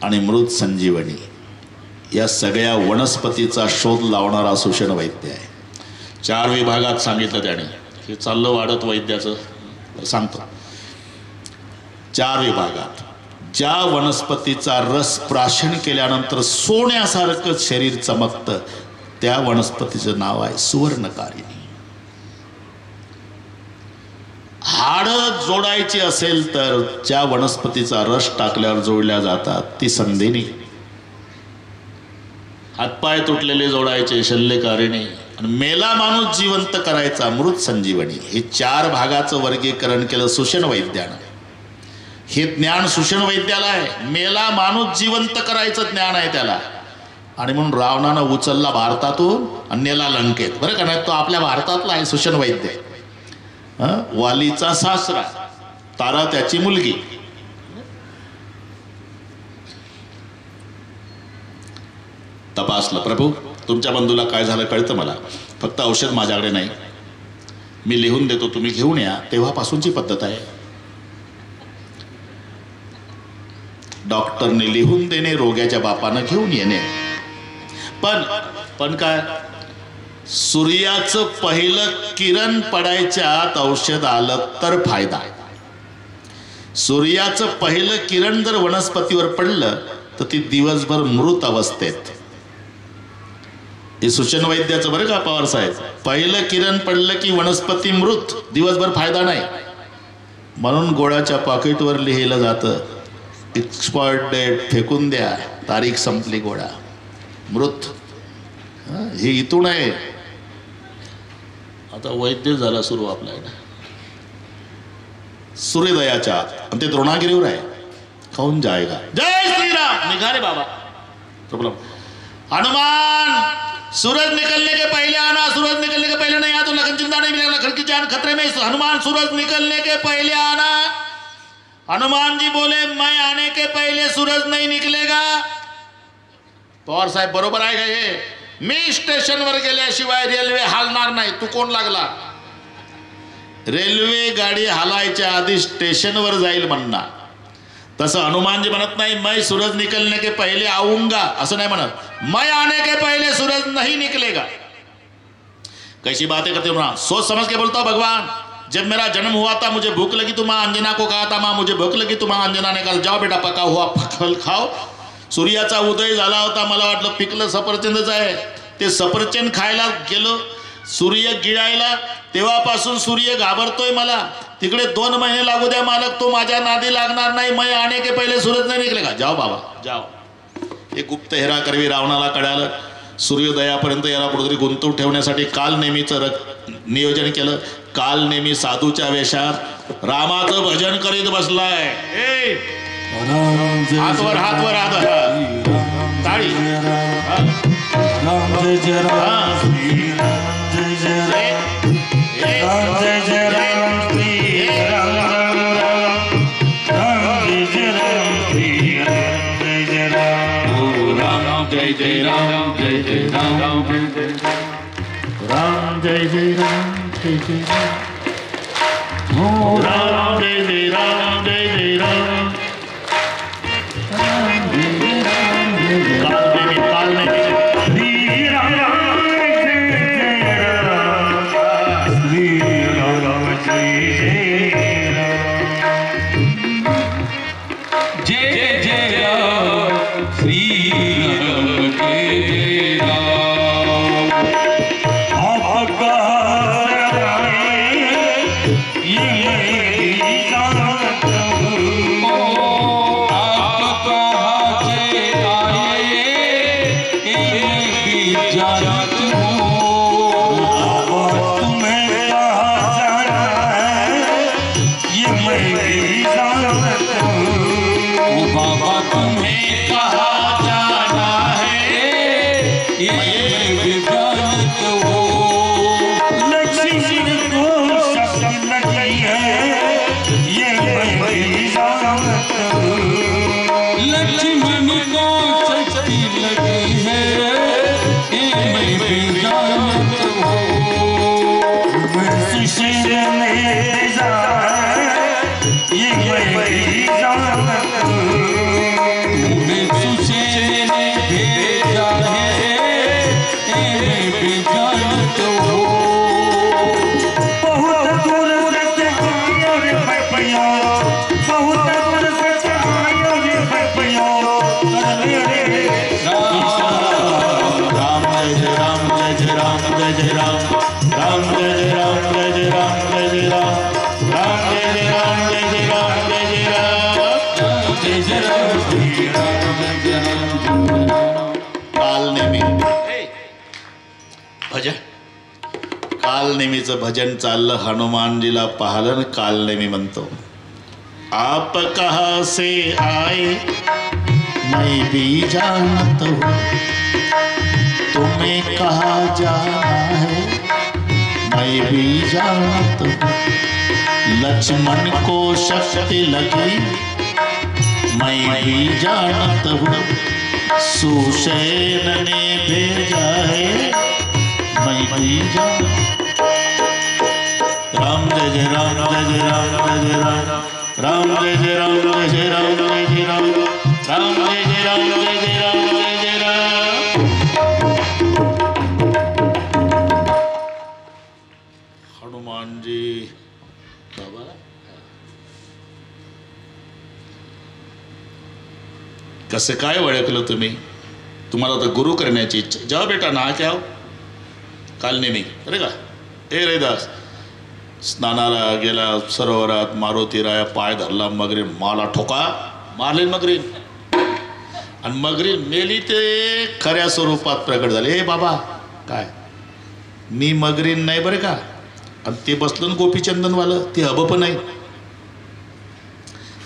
आणि मृत संजीवनी या सगळ्या वनस्पतीचा शोध लावणारा सुषण वैद्य आहे. 4 विभागात सांगितलं त्याने. हे चाललं वाढत वैद्याचं सांगतो. 4 विभागात ज्या वनस्पतीचा रस प्राशन केल्यानंतर सोन्यासारखं शरीर चमकतं, त्या वनस्पतीचं नाव आहे सुवर्णकारिणी. हाड जोडायची असेल तर ज्या वनस्पतीचा रस टाकल्यावर जोडल्या जातात ती संधिनी. हातपाय तुटलेले जोडायचे शल्यकारिणी, आणि मेला माणूस जिवंत करायचा मृत संजीवनी. हे 4 भागाचं वर्गीकरण केलं सुषण वैद्यानं. हे ज्ञान सुषण वैद्याला आहे. मेला माणूस जिवंत करायचं ज्ञान आहे त्याला. आणि म्हणून रावणानं उचलला भारतातून आणि नेला लंकेत. बरं का, नाही तो आपल्या भारतातला आहे सुषण वैद्य. वालीचा सासरा, तारा त्याची मुलगी. तपासलं, प्रभू तुमच्या बंधूला काय झालं कळतं मला, फक्त औषध माझ्याकडे नाही, मी लिहून देतो, तुम्ही घेऊन या. तेव्हापासूनची पद्धत आहे. डॉक्टरने लिहून देणे, रोग्याच्या बापानं घेऊन येणे. पण काय, सूर्याचं पहिलं किरण पडायच्या आत औषध आलं तर फायदा. सूर्याचं पहिलं किरण जर वनस्पतीवर पडलं तर ती दिवसभर मृत अवस्थेत. हे सुषण वैद्याचं बरं का पवार साहेब. पहिलं किरण पडलं की वनस्पती मृत, दिवसभर फायदा नाही. म्हणून गोळ्याच्या पॉकेटवर लिहिलं जातं एक्सपायर्ड डेट, फेकून द्या, तारीख संपली, गोळा मृत. हे इथून आहे. आता वैद्य झाला सुरू आपल्याकडे सूर्योदयाच्या, आणि ते द्रोणागिरीवर आहे. खाऊन जाएगा. जय श्रीराम. निघाले बाबा. हनुमान सूरज निकलने के पहले आना, सूरज निकलने के पहले नहीं आया तो लगन जिंदा नहीं मिलेगा, लखन की जान खतरे में. हनुमान सूरज निकलने के पहले आना. हनुमान जी बोले मैं आने के पहले सूरज नहीं निकलेगा. पवार साहेब बरोबर आहे का हे? मी स्टेशनवर गेल्याशिवाय रेल्वे हालणार नाही. तू कोण लागला? रेल्वे गाडी हालायच्या आधी स्टेशनवर जाईल म्हणणार. तसं हनुमानजी म्हणत नाही मैं सूरज निकलने के पहले आऊंगा, असं नाही म्हणत. मैं आने के पहले सूरज नहीं निकलेगा. कैसी बातें करते हो ना, सोच समझ के बोलता हूं भगवान. जब मेरा जन्म हुआ था मुझे भूख लगी तो माँ अंजना को कहा था माँ मुझे भूख लगी तो माँ अंजना ने कहा जाओ बेटा पका हुआ फल खाओ. सूर्याचा उदय झाला होता, मला वाटलं पिकलं सफरचंदच आहे. ते सफरचंद खायला गेलो, सूर्य गिळायला, तेव्हापासून सूर्य घाबरतोय मला. तिकडे 2 महिने लागू द्या मालक, तो माझ्या नादी लागणार नाही. मैं आने के पहिले सूरज नाही निकलेगा. जाओ बाबा जाओ. हे गुप्त हेरा करवी रावणाला कळालं. सूर्योदयापर्यंत याला कुठेतरी गुंतवून ठेवण्यासाठी काल नेमीचं नियोजन केलं. काल नेमी साधूच्या वेशात रामाचं भजन करीत बसलाय. हात वर हात वर हात टाळी राम जय जय राम श्री राम जय जय राम जय जय राम श्री राम राम जय जय राम श्री राम जय जय राम राम जय जय राम जय जय राम राम जय जय राम जय जय राम हो राम जय जय राम जय जय राम काल में श्री राम जय राम जय जय राम श्री राम जय राम आपका कालनेमीचं भजन चाललं. हनुमानजीला पाहलं न कालनेमी म्हणतो, आप कहाँ से आए मैं भी जानत हूँ, तुम्हें कहाँ जाना है मैं भी जानत हूँ. लक्ष्मण को शक्ति लगी मैं भी जानत हूँ, सुषेण ने भेजा है मैं भी जानत. राम जय जय राम जय जय राम जय जय राम राम जय जय राम जय जय राम जय जय राम राम जय जय राम जय जय राम जय जय राम. हनुमान जी बाबा कसं काय ओळखलं तुम्ही? तुम्हाला तर गुरु करण्याची इच्छा. जाओ बेटा ना क्या हो काल नेमी अरे का ए रैदास स्नानाला गेला सरोवरात, मारुतीराया पाय धरला, मगरीन माला ठोका मारले मगरीन आणि मगरीन मेली ते खऱ्या स्वरूपात प्रकट झाले. ए बाबा काय मी मगरीन नाही बरं का, आणि ते बसलं ना गोपीचंदनवालं ते हब पण नाही.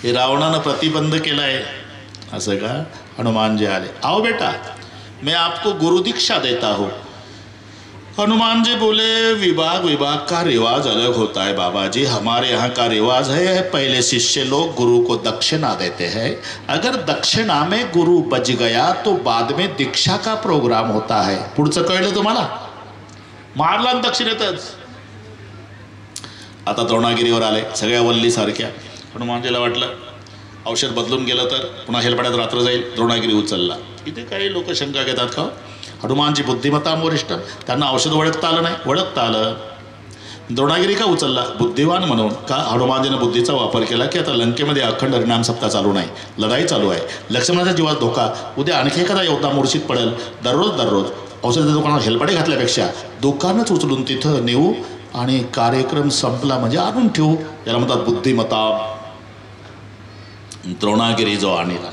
हे रावणानं प्रतिबंध केलाय असं का? हनुमान जी आले, आओ बेटा मैं आपको गुरु दीक्षा देता हूँ. हनुमान जी बोले, विभाग विभाग का रिवाज अलग होता है बाबा जी. हमारे यहाँ का रिवाज है पहले शिष्य लोग गुरु को दक्षिणा देते हैं, अगर दक्षिणा में गुरु बच गया तो बाद में दीक्षा का प्रोग्राम होता है. पुढचं कळलं तुम्हाला? मारला दक्षिणेतच. आता द्रोणागिरीवर आले सगळ्या वल्ली सारख्या. हनुमानजीला वाटलं औषध बदलून गेलं तर पुन्हा हेलपाड्यात रात्र जाईल, द्रोणागिरी उचलला. इथे काही लोक शंका घेतात का हनुमानजी बुद्धिमत्ता वरिष्ठ, त्यांना औषध ओळखता आलं नाही? ओळखता आलं. द्रोणागिरी का उचलला? बुद्धिवान म्हणून. का? हनुमानजीनं बुद्धीचा वापर केला की आता लंकेमध्ये अखंड हरिनाम सप्ताह चालू नाही, लढाई चालू आहे, लक्ष्मणाच्या जीवात धोका, उद्या आणखी एखादा योद्धा मूर्छित पडेल, दररोज औषधाच्या दुकानावर हेलपाडे घातल्यापेक्षा दुकानच उचलून तिथं नेऊ आणि कार्यक्रम संपला म्हणजे आणून ठेवू, याला म्हणतात बुद्धिमत्ता. द्रोणागिरी जो आणला.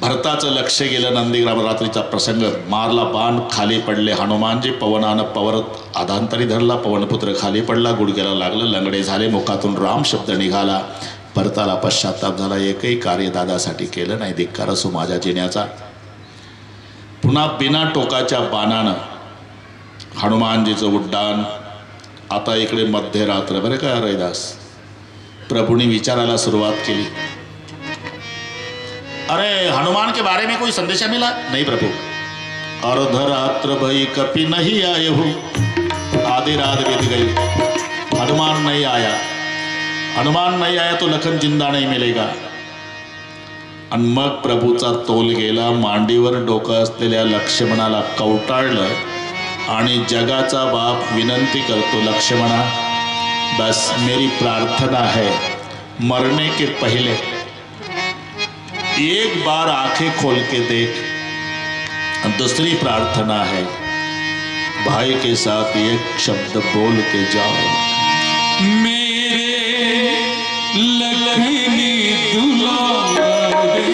भरताचं लक्ष गेलं नंदीग्राम रात्रीचा प्रसंग, मारला बाण, खाली पडले हनुमानजी. पवनानं पवरत आधांतरी धरला, पवनपुत्र खाली पडला, गुडघ्याला लागलं, लंगडे झाले, मुखातून राम शब्द निघाला. भरताला पश्चाताप झाला, एकही कार्य दादासाठी केलं नाही, धिक्कार असो माझ्या जिण्याचा. पुन्हा बिना टोकाच्या बाणानं हनुमानजीचं उड्डाण. आता इकडे मध्यरात्र बरं का रैदास, प्रभूने विचारायला सुरुवात केली, अरे हनुमान के बारे में कोई संदेशा मिला? नहीं प्रभु, अर्धरात्र भई कपि नहीं आए हो, आधी रात बीत गई, हनुमान नहीं आया. हनुमान नहीं आया तो लखन जिंदा नहीं मिलेगा. आणि मग प्रभूचा तोल गेला. मांडीवर डोकं असलेल्या लक्ष्मणाला कवटाळलं आणि जगाचा बाप विनंती करतो, लक्ष्मणा बस मेरी प्रार्थना है, मरने के पहले एक बार आंखें खोल के देख. दूसरी प्रार्थना है, भाई के साथ एक शब्द बोल के जाओ, मेरे लखनी दुलारे,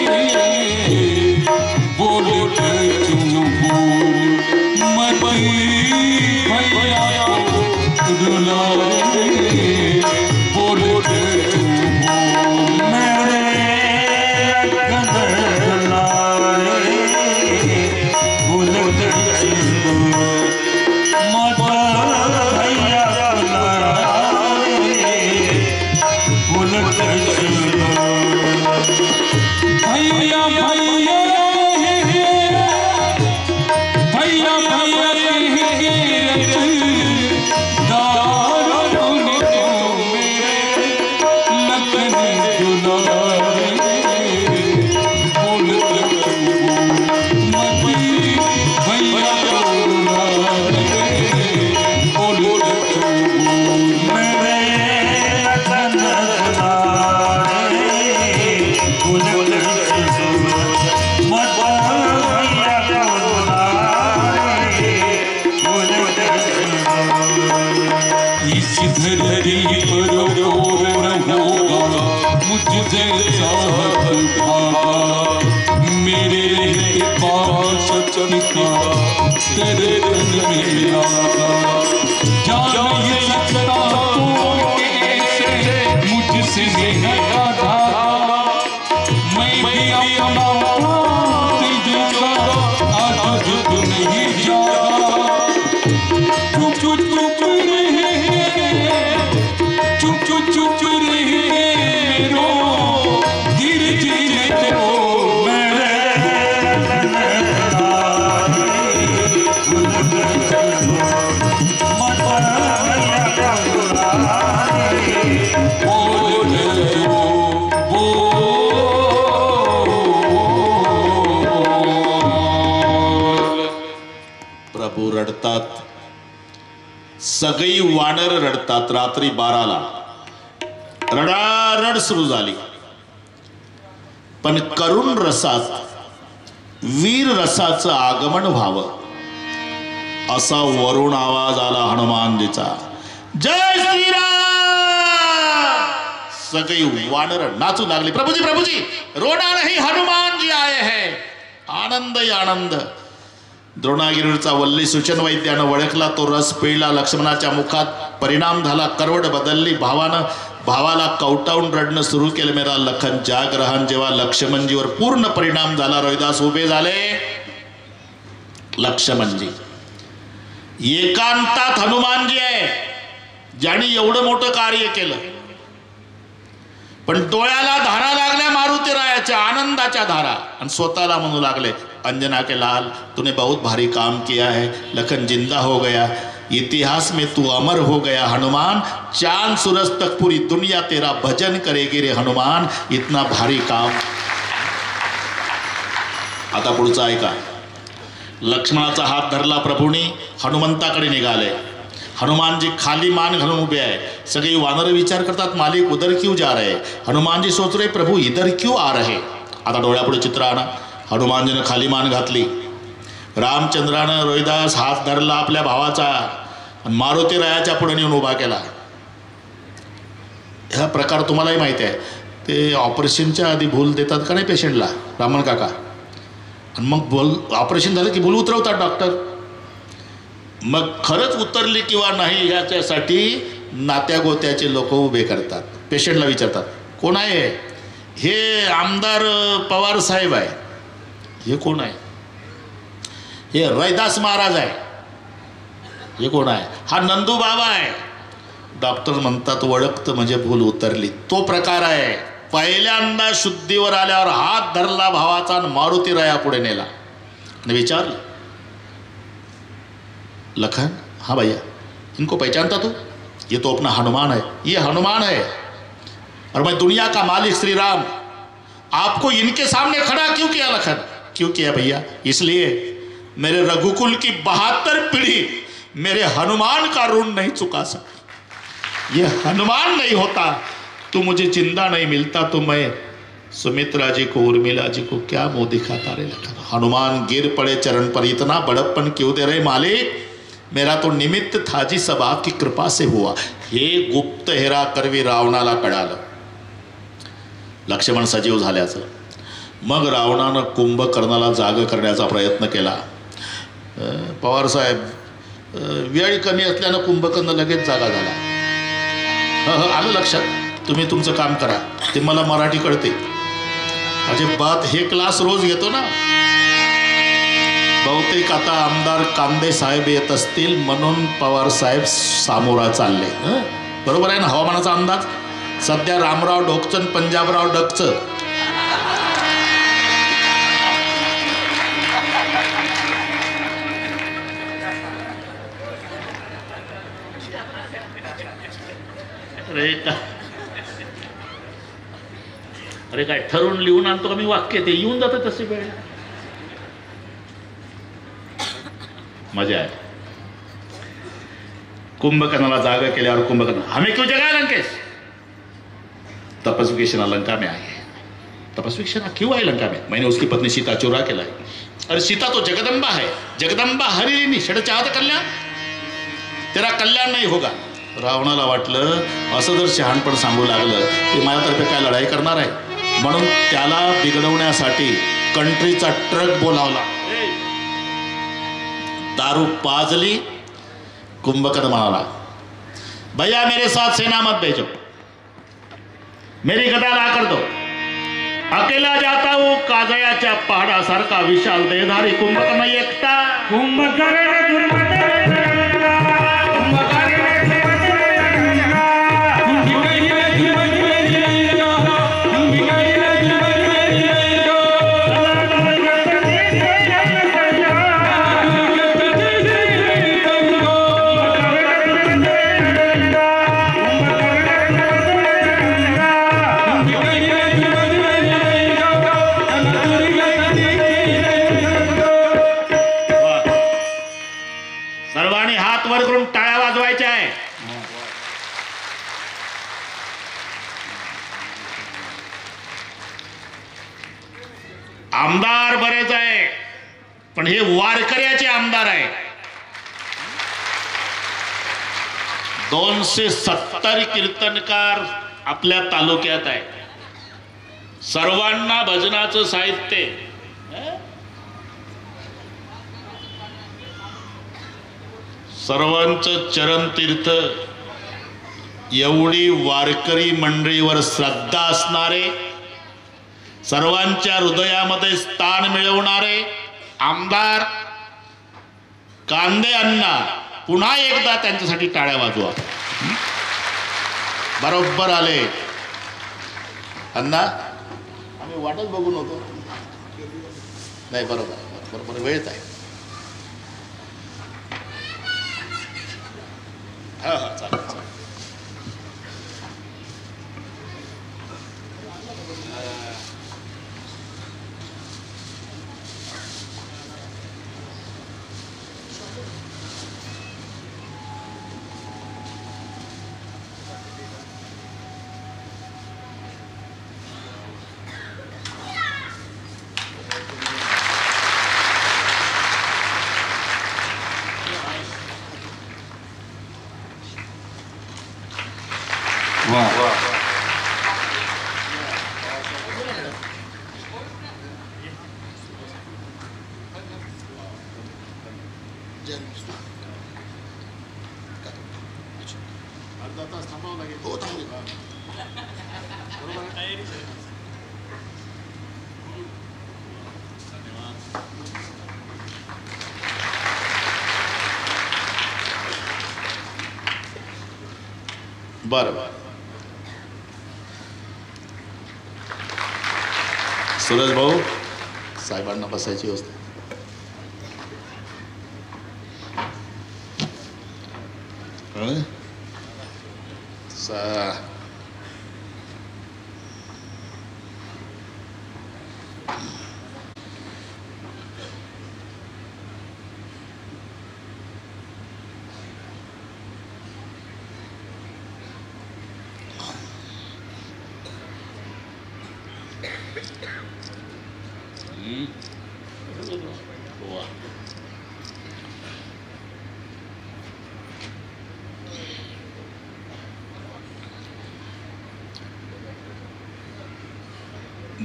बोल के तू बोल मत भैया दुलारे, बोल के तू बोल मेरे लखनी दुलारे, बोल के तू मत भैया दुलारे, बोल के भैया भैया भैया तेरे रंग में जान ये लगता तो कैसे मुझसे नहीं था, मैं भी अपना दिल दूंगा आज जो नहीं जागा. चुप चुप चुप रहे, चुप चुप चुप रहे रो, धीरे धीरे रो प्रभू रडतात. सगळी वानर रडतात. रात्री 12ला रडारड सुरू झाली. पण करुण रसात वीर रसाचं आगमन व्हावं असा वरुण आवाज आला हनुमानजीचा, जय श्रीराम. सगळी वानर नाचू लागली, प्रभुजी प्रभुजी रोना नहीं, हनुमान जी आए हैं. आनंद ही आनंद. द्रोणागिरीचा वल्ली सूचन वैद्यानं ओळखला, तो रस पिळला. लक्ष्मणाच्या मुखात परिणाम झाला, करवड बदलली. भावाला कवटावून रडणं सुरू केलं. मेरा लखन जाग रहान. जेव्हा लक्ष्मणजीवर पूर्ण परिणाम झाला, रोहिदास उभे झाले. लक्ष्मणजी एकांतात हनुमानजी आहे, ज्यांनी एवढं मोठं कार्य केलं. पण डोळ्याला धारा लागल्या मारुतीरायाच्या, आनंदाच्या धारा. आणि स्वतःला म्हणू लागले, अंजना के लाल तूने बहुत भारी काम किया है, लखन जिंदा हो गया, इतिहास में तू अमर हो गया हनुमान. चांद सूरज तक पूरी दुनिया तेरा भजन करेगी रे हनुमान, इतना भारी काम. आता पुढचा ऐका. लक्ष्मणाचा हात धरला प्रभूंनी, हनुमंताकडे निघाले. हनुमानजी खाली मान घालून उभे आहे. सगळे वानर विचार करतात, मालिक उधर क्यों जा रहे. हनुमानजी सोच रहे प्रभू इधर क्यों आ रहे. आता डोळ्यापुढे चित्र आणा. हनुमानजीनं खाली मान घातली. रामचंद्रानं रोहिदास हात धरला आपल्या भावाचा, मारुतीरायाच्या पुढे नेऊन उभा केला. हा प्रकार तुम्हालाही माहिती आहे. ते ऑपरेशनच्या आधी भूल देतात का नाही पेशंटला, रामन काका. आणि मग भूल ऑपरेशन झालं की भूल उतरवतात डॉक्टर. मग खरंच उतरली किंवा नाही याच्यासाठी नात्या गोत्याचे लोक उभे करतात. पेशंटला विचारतात कोण आहे? हे आमदार पवार साहेब आहे. हे कोण आहे? हे रैदास महाराज आहे. हे कोण आहे? हा नंदू बाबा आहे. डॉक्टर म्हणतात ओळखतं म्हणजे भूल उतरली. तो प्रकार आहे. पहिल्यांदा शुद्धीवर आल्यावर हात धरला भावाचा आणि मारुती राया पुढे नेला. विचारलं, लखन, हाँ भैया, इनको पहचानता तू? ये तो अपना हनुमान है. ये हनुमान है. और मैं दुनिया का मालिक श्री राम आपको इनके सामने खड़ा क्यों किया लखन? क्यों किया भैया? इसलिए मेरे रघुकुल की 72 पीढ़ी मेरे हनुमान का ऋण नहीं चुका सकती. ये हनुमान नहीं होता तो मुझे जिंदा नहीं मिलता, तो मैं सुमित्रा जी को, उर्मिला जी को क्या मुंह दिखाता रे लखन. हनुमान गिर पड़े चरण पर. इतना बड़प्पन क्यों दे रहे मालिक? मेरा तो निमित्त था जी, सब आपकी कृपा से हुआ. हे गुप्त हेरा करवी रावणाला कळालं लक्ष्मण सजीव झाल्याचं. मग रावणानं कुंभकर्णाला जाग करण्याचा प्रयत्न केला. पवार साहेब, वेळ कमी असल्यानं कुंभकर्ण लगेच जागा झाला. आलं लक्षात? तुम्ही तुमचं काम करा. ते मला मराठी कळते अजिबात. हे क्लास रोज घेतो ना. बहुतेक आता आमदार कांदे साहेब येत असतील म्हणून पवार साहेब सामोरा चालले. बरोबर आहे ना? हवामानाचा अंदाज सध्या रामराव ढोकचन, पंजाबराव डकचं. अरे काय ठरवून लिहून आणतो का मी वाक्य? ते येऊन जातं तसे वेळ. मजा आहे. कुंभकर्णाला जागा केल्यावर कुंभकर्ण, हमें क्यों जगाया लंकेश? तपस्वी की सेना लंका में आई है. तपस्वी की सेना क्यों आई लंका में? मैंने उसकी पत्नी सीता चुरा के लाई. अरे सीता तो जगदम्बा है. जगदम्बा हरिणी षड चाहत कल्याण, तेरा कल्याण नहीं होगा. रावणाला वाटलं असं जर शहाणपण सांगू लागलं की माझ्यातर्फे काय लढाई करणार आहे, म्हणून त्याला बिघडवण्यासाठी कंट्रीचा ट्रक बोलावला. दारू पाजली. कुंभकर्ण म्हणाला, भैया मेरे साथ सेना मत भेजो, मेरी गदा ला कर दो, अकेला जाता हूं काजयाच्या पहाडासारखा विशाल देहधारी कुंभकर्ण एकटा. सर्वांनी हात वर करून टाळ्या वाजवायच्या आहे. आमदार बरेच आहे पण हे वारकऱ्याचे आमदार आहे. 270 कीर्तनकार आपल्या तालुक्यात आहे. सर्वांना भजनाचं साहित्य. सर्वांचं चरणतीर्थ. एवढी वारकरी मंडळीवर श्रद्धा असणारे, सर्वांच्या हृदयामध्ये स्थान मिळवणारे आमदार कांदे अण्णा, पुन्हा एकदा त्यांच्यासाठी टाळ्या वाजवा. बरोबर आले अण्णा. आम्ही वाटच बघून होतो. नाही, बरोबर बरोबर वेळच आहे. हा हा, चालेल चालेल. अर्धा तास थांबावं लागेल. बरं सुरज भाऊ, साहेबांना बसायची व्यवस्था.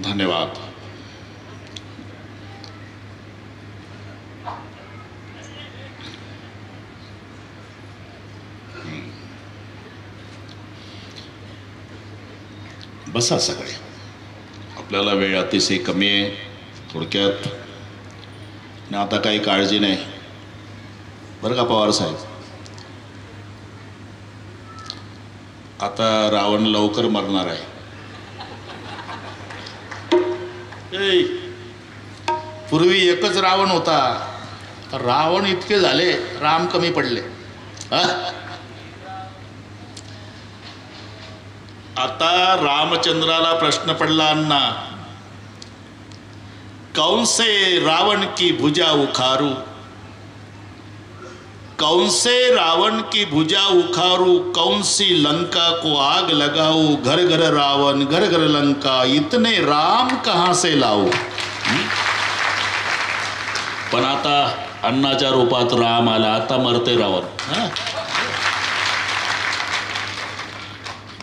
धन्यवाद. बसा सगळे. आपल्याला वेळ अतिशय कमी आहे. थोडक्यात आणि आता काही काळजी नाही बरं का पवार साहेब. आता रावण लवकर मरणार आहे. पूर्वी एकच रावण होता, रावण इतके झाले, राम कमी पडले. आता रामचंद्राला प्रश्न पडला अण्णा, कौन से रावण की भुजा उखारू, कौन से रावण की भुजा उखारू, कौन सी लंका को आग लगाऊ, घर घर रावण घर घर लंका, इतने राम कहां से लाऊ. पण आता अण्णाच्या रूपात राम आला. आता मरते रावण.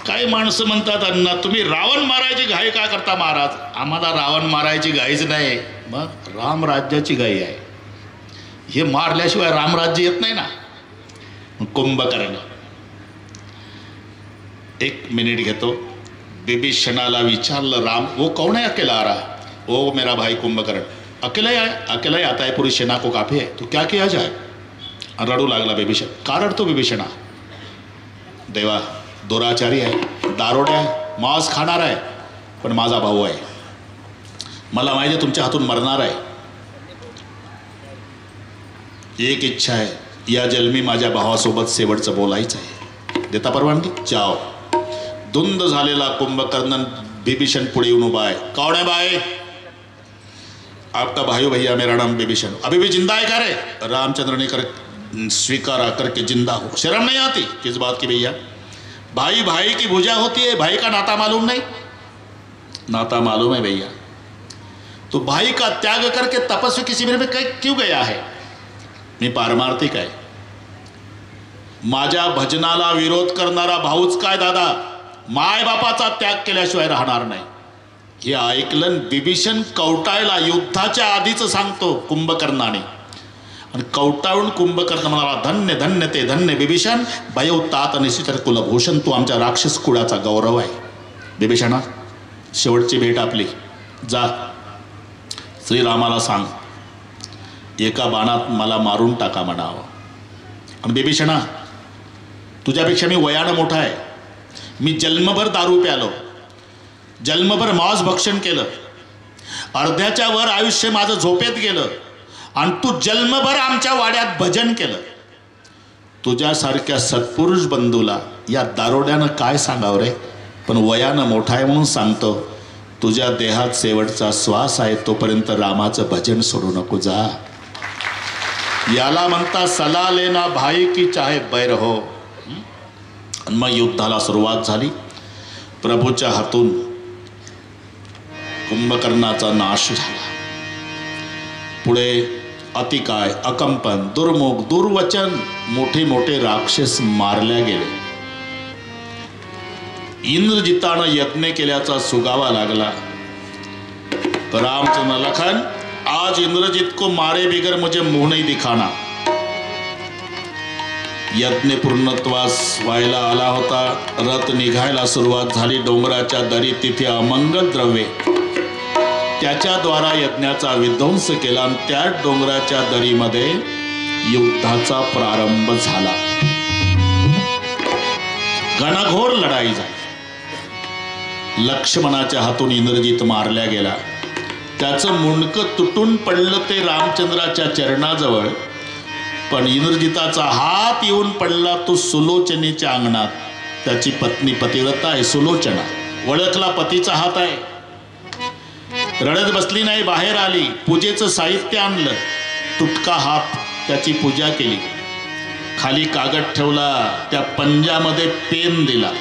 काही माणसं म्हणतात, अण्णा तुम्ही रावण मारायची घाई का करता महाराज. आम्हाला रावण मारायची घाईच नाही, मग राम राज्याची घाई आहे. हे मारल्याशिवाय रामराज्य येत नाही ना. कुंभकर्ण, एक मिनिट घेतो. विभीषणाला विचारलं राम, वो कौन है अकेला आ रहा. ओ मेरा भाई कुंभकर्ण, अकेला ही आया, अकेला ही आता है, पूरी सेना को काफी है, तो क्या किया जाए. रडू लागला विभीषण. का रडतो विभीषणा. देवा दुराचारी आहे, दारोडे आहे, मांस खाणार आहे, पण माझा भाऊ आहे. मला माहिती आहे तुमच्या हातून मरणार आहे. एक इच्छा आहे, या जन्मी माझ्या भावासोबत शेवटचं बोलायचं आहे. देता परवानगी. जाओ. धुंद झालेला कुंभकर्ण विभीषण पुढे येऊन उभा आहे. कौन है भाई. आपका भाई भैया, मेरा नाम विभीषण. अभी भी जिंदा है क्या रे. रामचंद्र ने कर स्वीकारा करके जिंदा हो. शर्म नहीं आती. किस बात की भैया. भाई भाई की भुजा होती है, भाई का नाता मालूम नहीं. नाता मालूम है भैया. तो भाई का त्याग करके तपस्वी के शिविर में क्यों गया है. मी पारमार्थिक आहे. माझ्या भजनाला विरोध करणारा भाऊच काय दादा, माय बापाचा त्याग केल्याशिवाय राहणार नाही. हे ऐकलं विभीषण कवटाळला. युद्धाच्या आधीच सांगतो कुंभकर्णाने, आणि कवटाळून कुंभकर्ण म्हणाला, धन्य धन्य ते धन्य विभीषण, भयव तात निशिचर कुलभूषण, तू आमच्या राक्षस कुळाचा गौरव आहे. विभीषणा, शेवटची भेट आपली. जा श्रीरामाला सांग, एका बाणात मला मारून टाका म्हणावं. आणि विभीषणा, तुझ्यापेक्षा मी वयानं मोठा आहे. मी जन्मभर दारू प्यालो, जन्मभर मांस भक्षण केलं, अर्ध्याच्या वर आयुष्य माझं झोपेत गेलं, आणि तू जन्मभर आमच्या वाड्यात भजन केलं. तुझ्यासारख्या सत्पुरुष बंधूला या दारोड्यानं काय सांगावं रे. पण वयानं मोठा आहे म्हणून सांगतो, तुझ्या देहात शेवटचा श्वास आहे तोपर्यंत रामाचं भजन सोडू नको. जा. याला म्हणता सलाह लेना भाई की चाहे बैर हो. मग युद्धाला सुरुवात झाली. प्रभूच्या हातून कुंभकर्णाचा नाश झाला. पुढे अतिकाय, अकंपन, दुर्मुख, दुर्वचन, मोठे मोठे राक्षस मारल्या गेले. इंद्रजितानं यज्ञ केल्याचा सुगावा लागला. रामचंद्र लखन, आज इंद्रजीत को मारे बिगर मुझे मुंह नहीं दिखाना. यज्ञ पूर्णत्वास व्हायला आला होता. रथ निघायला सुरुवात झाली. डोंगराच्या दरी तिथे अमंगल द्रव्ये त्याच्याद्वारा यज्ञाचा विध्वंस केला आणि त्या डोंगराच्या दरीमध्ये युद्धाचा प्रारंभ झाला. घनघोर लढाई झाली. लक्ष्मणाच्या हातून इंद्रजित मारल्या गेला. त्याचं मुंडकं तुटून पडलं ते रामचंद्राच्या चरणाजवळ. पण इंद्रजिताचा हात येऊन पडला तो सुलोचनेच्या अंगणात. त्याची पत्नी पतिव्रता आहे सुलोचना. ओळखला पतीचा हात आहे. रडत बसली नाही, बाहेर आली. पूजेचं साहित्य आणलं. तुटका हात, त्याची पूजा केली. खाली कागद ठेवला, त्या पंजामध्ये पेन दिला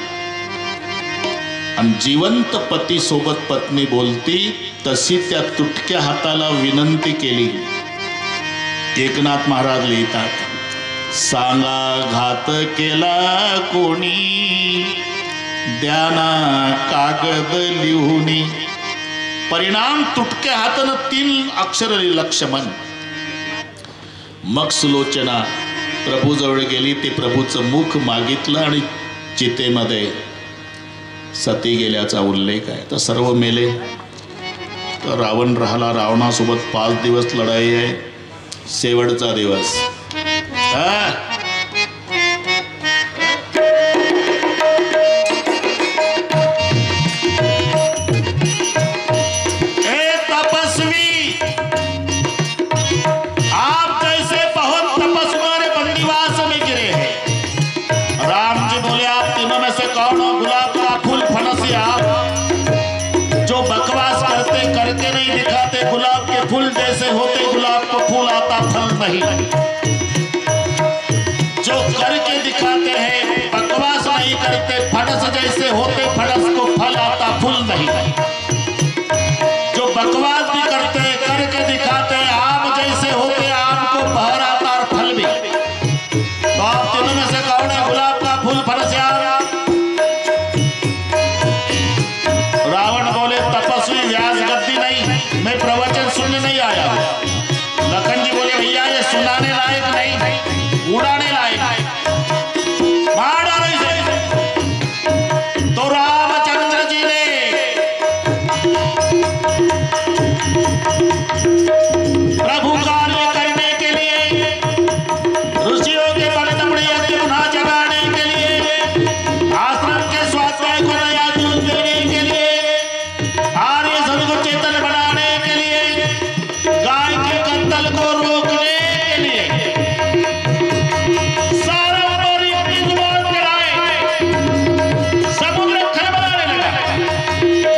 आणि जिवंत पती सोबत पत्नी बोलती तशी त्या तुटक्या हाताला विनंती केली. एकनाथ महाराज लिहितात, सांगा घात केला कोणी, द्याना कागद लिहूनी. परिणाम तुटक्या हातानं 3 अक्षर लक्ष्मण. मग सुलोचना प्रभूजवळ गेली. ते प्रभूचं मुख मागितलं आणि चितेमध्ये सती गेल्याचा उल्लेख आहे. तर सर्व मेले. तर रावण राहिला. रावणासोबत 5 दिवस लढाई आहे. शेवटचा दिवस फूल जैसे होते गुलाब को फूल आता फल नहीं. जो करके दिखाते हैं बकवास नहीं करते, फणस जैसे होते फणस को फल आता फूल नहीं. जो बकवास भी करते हैं करके दिखाते हैं आम जैसे होते आम को बहर आता और फल भी. तो आप तीनों में से कौन है गुलाब का फूल फणस या रावण? बोले तपस्वी व्यास गद्दी नहीं, मैं प्रवचन सुनने नहीं आया. लखन जी बोले भैया ये सुनाने लायक नहीं, उड़ाने लायक है. मार डालो इसे. तो रामचंद्र जी ने प्रभु कार्य करने के लिए, ऋषियों के बड़े बड़े यज्ञ पुनः जगाने के लिए, आश्रम के स्वाध्याय को नया दूध देने के लिए, आर्य धन को चेतन बनाने के लिए, गाय के कत्तल को रोकने के लिए, सारंगरी अपनी जुबान पर आए. समुद्र खलबलाने लगा,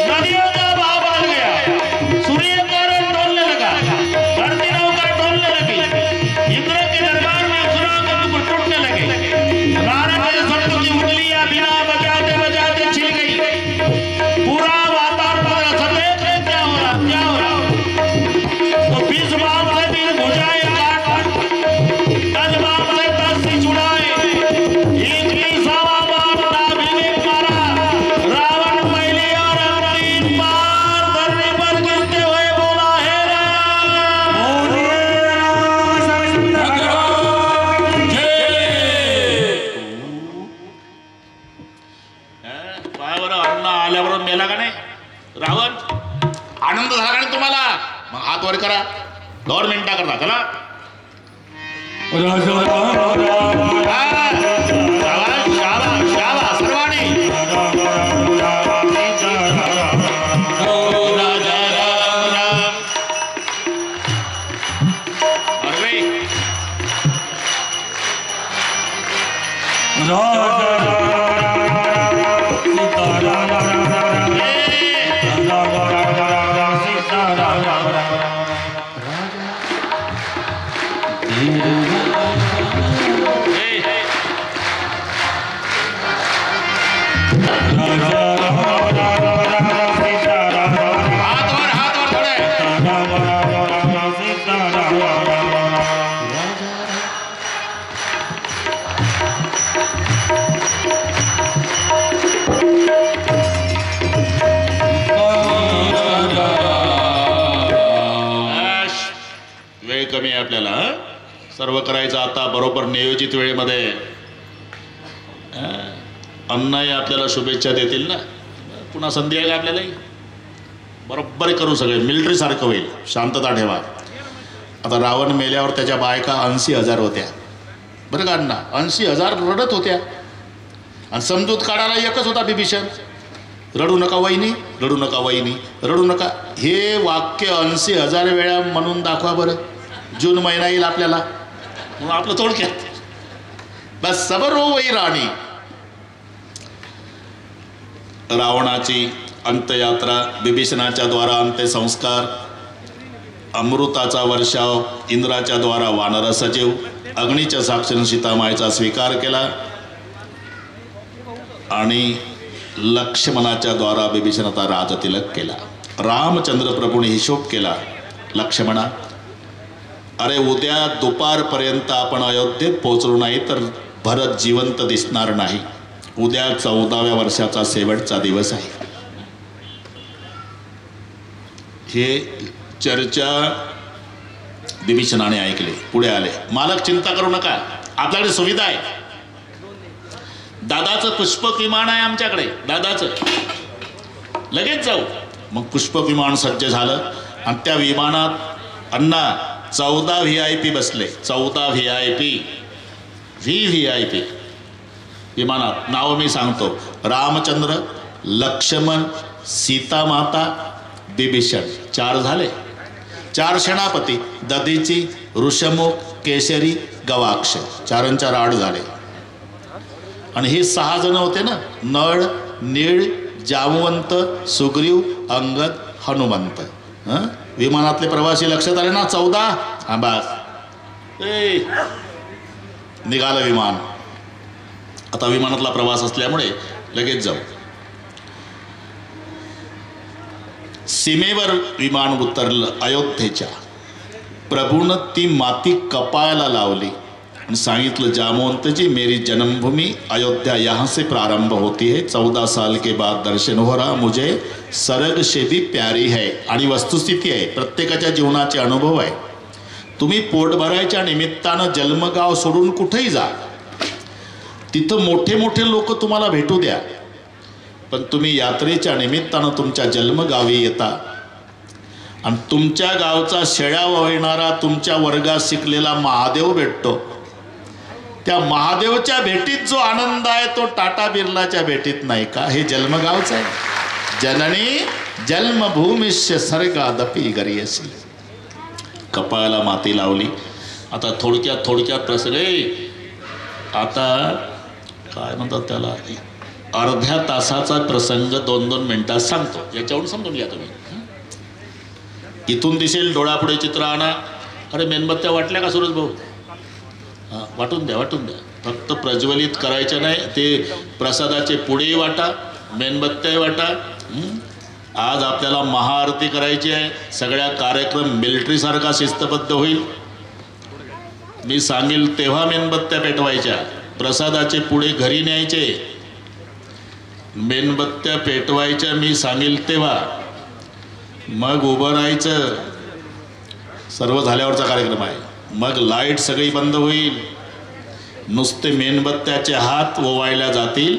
नदियों का बहाव बढ़ गया, सूर्य का रंग डोलने लगा, धरती नौकर डोलने लगी, इंद्र के दरबार में असुरों के मुकुट टूटने लगे. नारद के शब्द की उंगलियां बिना बजाते बजाते छिल गई. पूरा वातावरण सफेद है. क्या हो रहा, क्या हो रहा? तो 20 बाम से 20 भुजाएं काट, 10 बाम से 10 सिर छुड़ाए, 21वां बाम नाभि में मारा. रावण पहले और अब 3 बार धरती पर गिरते हुए बोला, हे राम पायावर अन्न आल्यावर मेला का नाही रावण? आनंद झाला का नाही तुम्हाला? मग हात वर करा. 2 मिनिटा करता चला. सर्वांनी राजा राम राम. अरे हाथ वर थोड़े. वेळ कमी आहे आपल्याला. सर्व करायचं आता बरोबर नियोजित वेळेमध्ये. अण्णाही आपल्याला शुभेच्छा देतील ना, पुन्हा संधी आहे का आपल्यालाही? बरोबर करू सगळे, मिलिटरीसारखं होईल. शांतता ठेवा. आता रावण मेल्यावर त्याच्या बायका 80,000 होत्या बरं का अण्णा, 80,000 रडत होत्या. आणि समजूत काढायला एकच होता बिभीषण, रडू नका वहिनी, रडू नका वहिनी, रडू नका. हे वाक्य 80,000 वेळा म्हणून दाखवा बरं, जून महिना येईल आपल्याला. मग आपलं थोडक्यात बस सबर हो वही राणी. रावणाची अंत्ययात्रा, बिभीषणाच्या द्वारा अंत्यसंस्कार, अमृताचा वर्षाव, इंद्राच्या द्वारा वानर सजीव, अग्नीच्या साक्षीने सीतामाईचा स्वीकार केला आणि लक्ष्मणाच्या द्वारा बिभीषणाचा राजतिलक केला. रामचंद्र प्रभूने हिशोब केला, लक्ष्मणा अरे उद्या दुपारपर्यंत आपण अयोध्येत पोहोचलो नाही तर भरत जिवंत दिसणार नाही. उद्या 14व्या वर्षाचा शेवटचा दिवस आहे. हे चर्चा बिभीषणाने ऐकले, पुढे आले. मालक चिंता करू नका, आपल्याकडे सुविधा आहे. दादाचं पुष्पक विमान आहे आमच्याकडे, दादाचं, लगेच जाऊ. मग पुष्पक विमान सज्ज झालं आणि त्या विमानात अण्णा 14 VIP बसले. 14 VIP, VIP विमानात. नाव मी सांगतो, रामचंद्र, लक्ष्मण, सीतामाता, बिभीषण. 4 झाले. 4 सेनापती, दधीची, ऋषमुख, केशरी, गवाक्ष. 4 8 झाले. आणि हे 6 जण होते ना, नळ, नीळ, जामवंत, सुग्रीव, अंगद, हनुमंत. विमानातले प्रवासी लक्षात आले ना? 14. हा बस, निघालं विमान. आता विमानातला प्रवास असल्यामुळे लगेच जाऊ. सीमेवर विमान उतरलं अयोध्येच्या. प्रभूनं ती माती कपाळाला लावली आणि सांगितलं, जामवंत जी मेरी जन्मभूमि अयोध्या यहाँ से प्रारंभ होती है. 14 साल के बाद दर्शन हो रहा, मुझे सरग से भी प्यारी है. आणि वस्तुस्थिती आहे, प्रत्येकाच्या जीवनाचे अनुभव आहे. तुम्ही पोट भरायच्या निमित्तानं जन्मगाव सोडून कुठेही जा, तिथं मोठे मोठे लोक तुम्हाला भेटू द्या, पण तुम्ही यात्रेच्या निमित्तानं तुमच्या जन्मगावी येता आणि तुमच्या गावचा शेळ्या वळणारा तुमच्या वर्गात शिकलेला महादेव भेटतो. त्या महादेवच्या भेटीत जो आनंद आहे तो टाटा बिर्लाच्या भेटीत नाही का? हे जन्मगावचं आहे. जननी जन्मभूमीश्य सर्गादपि गरियसी. कपाळाला माती लावली. आता थोडक्यात प्रसंग, आता काय म्हणतात त्याला, अर्ध्या तासाचा प्रसंग 2-2 मिनिटात सांगतो. याच्यावरून समजून घ्या तुम्ही. इथून दिसेल डोळापुढे चित्र आणा. अरे मेणबत्त्या वाटल्या का सुरेश भाऊ? हां, वाटून द्या. फक्त प्रज्वलित करायचं नाही, ते प्रसादाचे पुढेही वाटा, मेणबत्त्याही वाटा. आज आपल्याला महाआरती करायची आहे. सगळ्या कार्यक्रम मिलिटरीसारखा शिस्तबद्ध होईल. मी सांगेल तेव्हा मेणबत्त्या पेटवायच्या, प्रसादाचे पुढे घरी न्यायचे. मेणबत्त्या पेटवायच्या मी सांगेल तेव्हा, मग उभं राहायचं. सर्व झाल्यावरचा कार्यक्रम आहे. मग लाईट सगळी बंद होईल, नुसते मेणबत्त्याचे हात ओवाळल्या जातील.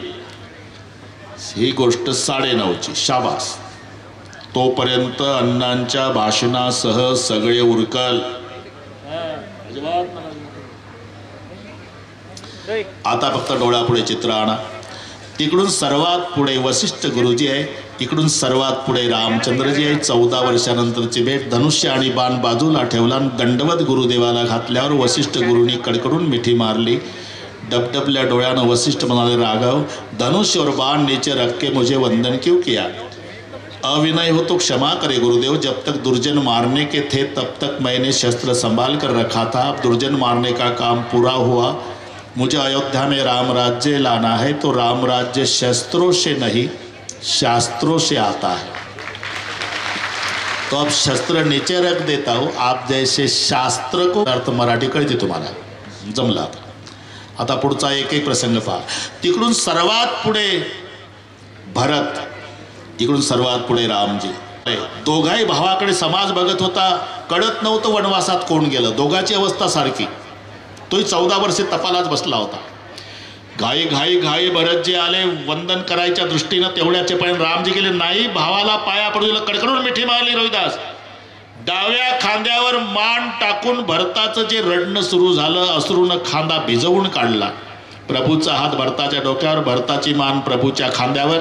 ही गोष्ट 9:30ची. शाबास. तोपर्यंत अण्णांच्या भाषणासह सगळे उरकल. आता फक्त डोळ्यापुढे चित्र आणा. तिकडून सर्वात पुढे वसिष्ठ गुरुजी आहे, इकडून सर्वात पुढे रामचंद्रजी आहे. 14 वर्षानंतरची भेट. धनुष्य आणि बाण बाजूला ठेवला, दंडवत गुरुदेवाला घातल्यावर वसिष्ठ गुरुनी कडकडून मिठी मारली. डबडबल्या डोळ्यानं वसिष्ठ म्हणाले, राघव, धनुष्य और बाण नीचे रख के मुझे वंदन क्यों किया? अविनय हो तो क्षमा करे गुरुदेव. जब तक दुर्जन मारने के थे तब तक मैंने शस्त्र संभाल कर रखा था. अब दुर्जन मारने का काम पूरा हुआ. मुझे अयोध्या में राम राज्य लाना है, तो राम राज्य शस्त्रों से नहीं शास्त्रों से आता है. तो अब शस्त्र नीचे रख देता हूँ. आप जैसे शास्त्र को, अर्थ मराठी कळते तुम्हाला, जमला. आता पुढचा एक प्रसंग पहा. तिकडून सर्वात पुढे भरत, इकडून सर्वात पुढे रामजी. दोघाही भावाकडे समाज बघत होता. कळत नव्हतं वनवासात कोण गेलं. दोघाची अवस्था सारखी. तोही 14 वर्षे तपालाच बसला होता. घाई घाई घाई भरतजी आले वंदन करायच्या दृष्टीनं, तेवढ्याचे पण रामजी गेले नाही, भावाला पाया पडू दिलं, कडकडून मिठी मारली. रोहिदास डाव्या खांद्यावर मान टाकून भरताचं जे रडणं सुरू झालं, अश्रूनं खांदा भिजवून काढला. प्रभूचा हात भरताच्या डोक्यावर, भरताची मान प्रभूच्या खांद्यावर.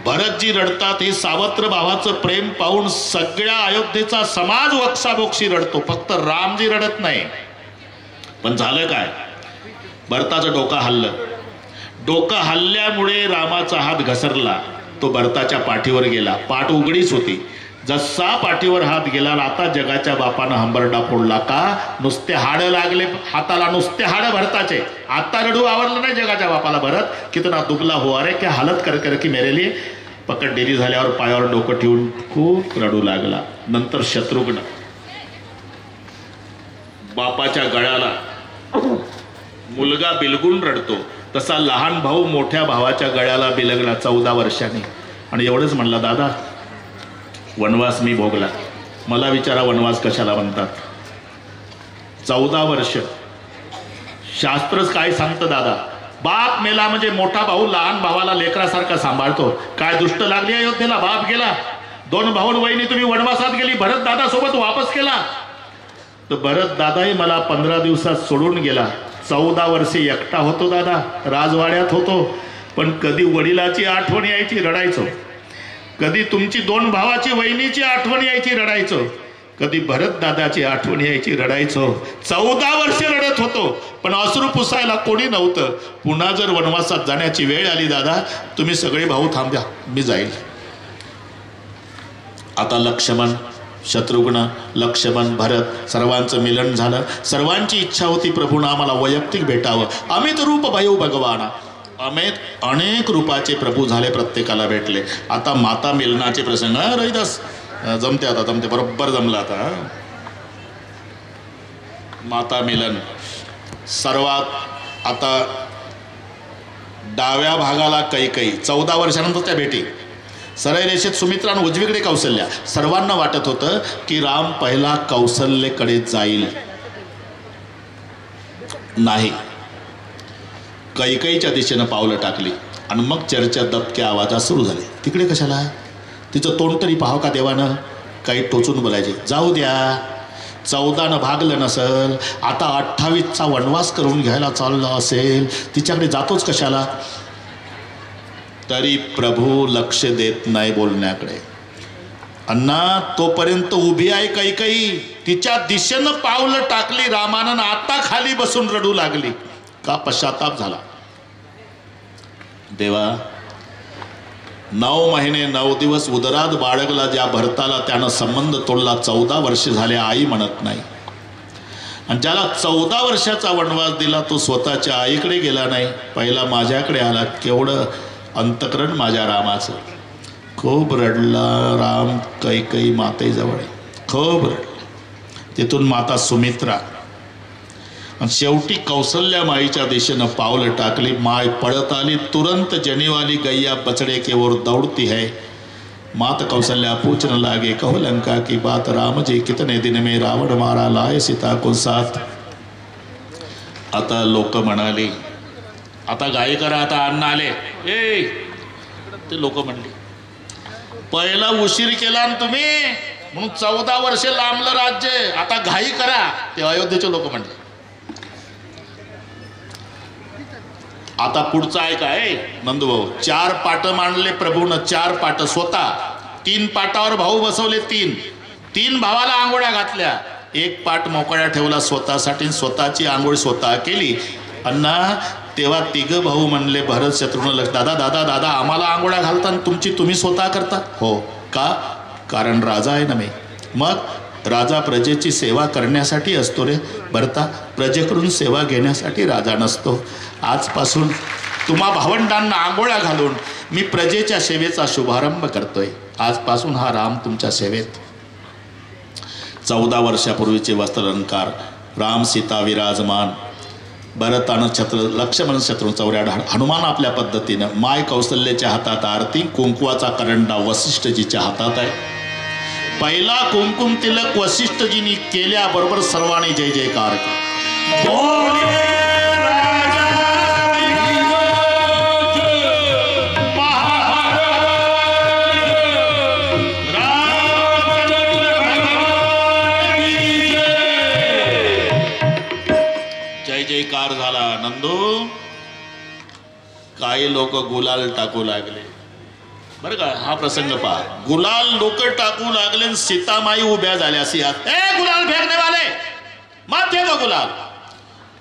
भरतजी रडतात. हे सावत्र भावाचं प्रेम पाहून सगळ्या अयोध्येचा समाज वक्साबोक्षी रडतो, फक्त रामजी रडत नाही. पण झालं काय, भरताचं डोकं हल्लं. डोकं हल्ल्यामुळे रामाचा हात घसरला, तो भरताच्या पाठीवर गेला. पाठ उघडीच होती. जसा पाठीवर हात गेला, आता जगाच्या बापानं हंबरडा फोडला. का, नुसते हाडं लागले हाताला, नुसते हाडं भरताचे. आता रडू आवरलं नाही जगाच्या बापाला. भरत कितना दुबला हो, अरे क्या हालत कर कर की मेरे लिए. पकड डेली झाल्यावर पायावर डोकं ठेवून खूप रडू लागला. नंतर शत्रुघ्न बापाच्या गळ्याला, मुलगा बिलगून रडतो तसा लहान भाऊ मोठ्या भावाच्या गळ्याला बिलगला 14 वर्षांनी. आणि एवढंच म्हणला, दादा वनवास मी भोगला, मला विचारा वनवास कशाला म्हणतात. 14 वर्ष. शास्त्रच काय सांगतं दादा, बाप मेला म्हणजे मोठा भाऊ लहान भावाला लेकरासारखा सांभाळतो. काय दृष्ट लागली अयोध्येला, बाप गेला, 2 भाऊ वहिनी तुम्ही वनवासात गेली, भरत दादा सोबत वापस केला. तर भरत दादाही मला 15 दिवसात सोडून गेला. 14 वर्षे एकटा होतो दादा, राजवाड्यात होतो. पण कधी वडिलाची आठवण यायची, रडायचो. कधी तुमची 2 भावाची वहिनीची आठवण यायची, रडायचो. कधी भरत दादाची आठवण यायची, रडायचो. 14 वर्षे रडत होतो, पण अश्रू पुसायला कोणी नव्हतं. पुन्हा जर वनवासात जाण्याची वेळ आली, दादा तुम्ही सगळे भाऊ थांब्या, मी जाईल. आता लक्ष्मण, शत्रुघ्न, लक्ष्मण, भरत सर्वांचं मिलन झालं. सर्वांची इच्छा होती प्रभूंना आम्हाला वैयक्तिक भेटावं. अमित रूप भयो भगवाना, अनेक रूपाचे प्रभू झाले, प्रत्येकाला भेटले. आता माता मिलनाचे प्रसंग. रोहिदास जमते, आता जमते, बरोबर जमलं. आता माता मिलन सर्वात. आता डाव्या भागाला कैकई, 14 वर्षानंतर त्या भेटी. सरळ रेषेत सुमित्रा आणि उजवीकडे कौसल्या. सर्वांना वाटत होतं की राम पहिला कौसल्येकडे जाईल. नाही, कैकईच्या दिशेनं पावलं टाकली. आणि मग चर्चा दबक्या आवाजात सुरू झाली. तिकडे कशाला, तिचं तोंड तरी पाहाव का देवानं. काही टोचून बोलायचे, जाऊ द्या, 14नं भागलं नसल, आता 28चा वनवास करून घ्यायला चाललं असेल, तिच्याकडे जातोच कशाला. तरी प्रभू लक्ष देत नाही बोलण्याकडे. अण्णा तोपर्यंत उभी आहे कैकई, तिच्या दिशेनं पावलं टाकली रामानं, आता खाली बसून रडू लागली. का, पश्चाताप झाला. देवा 9 महिने 9 दिवस उदरात बाळगला ज्या भरताला, त्यानं संबंध तोडला. 14 वर्ष झाले आई म्हणत नाही. आणि ज्याला 14 वर्षाचा वनवास दिला तो स्वतःच्या आईकडे गेला नाही, पहिला माझ्याकडे आला. केवढं अंतकरण माझ्या रामाचं. खूप रडला राम कैकई मातेजवळ, खूप रडला. तिथून माता सुमित्रा आणि शेवटी कौसल्या माईच्या दिशेनं पावलं टाकली. माय पळत आली, तुरंत जनीवाली गैया बछड़े के ओर दौड़ती है. मात कौसल्या पूछने लागे, कहो लंका की बात, राम जी कितने दिन में रावण मारा, लाए सीता को साथ. आता लोक म्हणाले, आता गाई करा, आता अण्णा आले. ए ते लोक म्हणले, पहिला उशीर केला ना तुम्ही म्हणून 14 वर्षे लांबलं राज्य, आता घाई करा. ते अयोध्येचे लोक म्हणले. आता पुढचं आहे काय नंदूभाऊ, 4 पाट मांडले प्रभूनं, 4 पाट स्वतः. 3 पाटावर भाऊ बसवले, 3 भावाला आंघोळ्या घातल्या. 1 पाट मोकळ्या ठेवला स्वतःसाठी, स्वतःची आंघोळ स्वतः केली. अण्णा तेव्हा 3 भाऊ म्हणले, भरत शत्रुघ्न, दादा दादा दादा आम्हाला आंघोळ्या घालताना तुमची तुम्ही स्वतः करता. हो का, कारण राजा आहे ना मी. मग राजा प्रजेची सेवा करण्यासाठी असतो रे भरता, प्रजेकडून सेवा घेण्यासाठी राजा नसतो. आजपासून तुम्हा भावंडांना आंघोळ्या घालून मी प्रजेच्या सेवेचा शुभारंभ करतोय. आजपासून हा राम तुमच्या सेवेत. 14 वर्षापूर्वीचे वस्त्रालंकार, राम सीता विराजमान, भरतानं लक्ष्मण शत्रुघ्न चौऱ्या, हनुमान आपल्या पद्धतीनं, माय कौसल्याच्या हातात आरती, कुंकुवाचा करंडा वसिष्ठजीच्या हातात आहे. पहिला कुंकुम तिलक वसिष्ठजींनी केल्याबरोबर सर्वांनी जय जयकार केला. काही लोक गुलाल टाकू लागले. बरं का, हा प्रसंग पहा. गुलाल लोक टाकू लागले आणि सीतामाई उभ्या झाल्या सिंहात. ए गुलाल फेकने वाले मत फेंको गुलाल.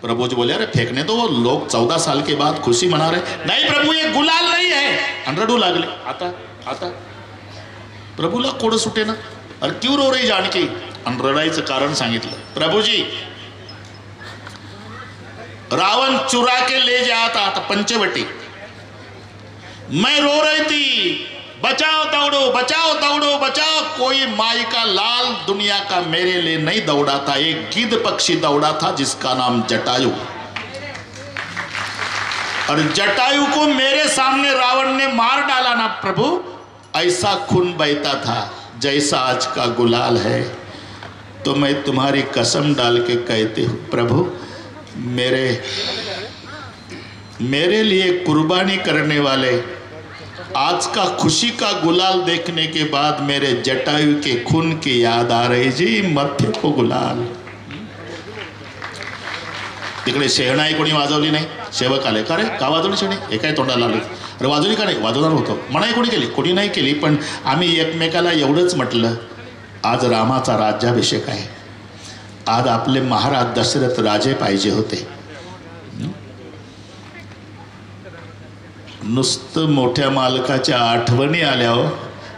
प्रभु जी बोले अरे फेंकने तो, वो लोग 14 साल के बाद खुशी मना रहे. नहीं प्रभु ये गुलाल नहीं है. आणि रडू लागले. आता प्रभूला कोड सुटे ना. अरे क्यों रो रही जानकी. आणि रडायचं कारण सांगितलं. प्रभुजी रावण चुरा के ले जाता था पंचवटी, मैं रो रही थी बचाओ दौड़ो बचाओ दौड़ो बचाओ. कोई माई का लाल दुनिया का मेरे लिए नहीं दौड़ा था, एक गिद्ध पक्षी दौड़ा था जिसका नाम जटायु. और जटायु को मेरे सामने रावण ने मार डाला ना प्रभु, ऐसा खून बहता था जैसा आज का गुलाल है. तो मैं तुम्हारी कसम डाल के कहती हूँ प्रभु, मेरे लिए कुर्बानी करने वाले आज का खुशी का गुलाल देखने के बाद मेरे जटायु के खून की याद आ रही जी. मध्य को गुलाल. तिकडे शेहणाई कोणी वाजवली नाही. सेवक आले का रे का वाजवली शेणी. हे काय तोंडाला आले. अरे वाजवली का नाही. वाजवणार होतो. मनाई कोणी केली. कोणी नाही केली. पण आम्ही एकमेकाला एवढंच म्हटलं आज रामाचा राज्याभिषेक आहे. आज आपले महाराज दशरथ राजे पाहिजे होते. नुसतं मोठ्या मालकाच्या आठवणी आल्या हो,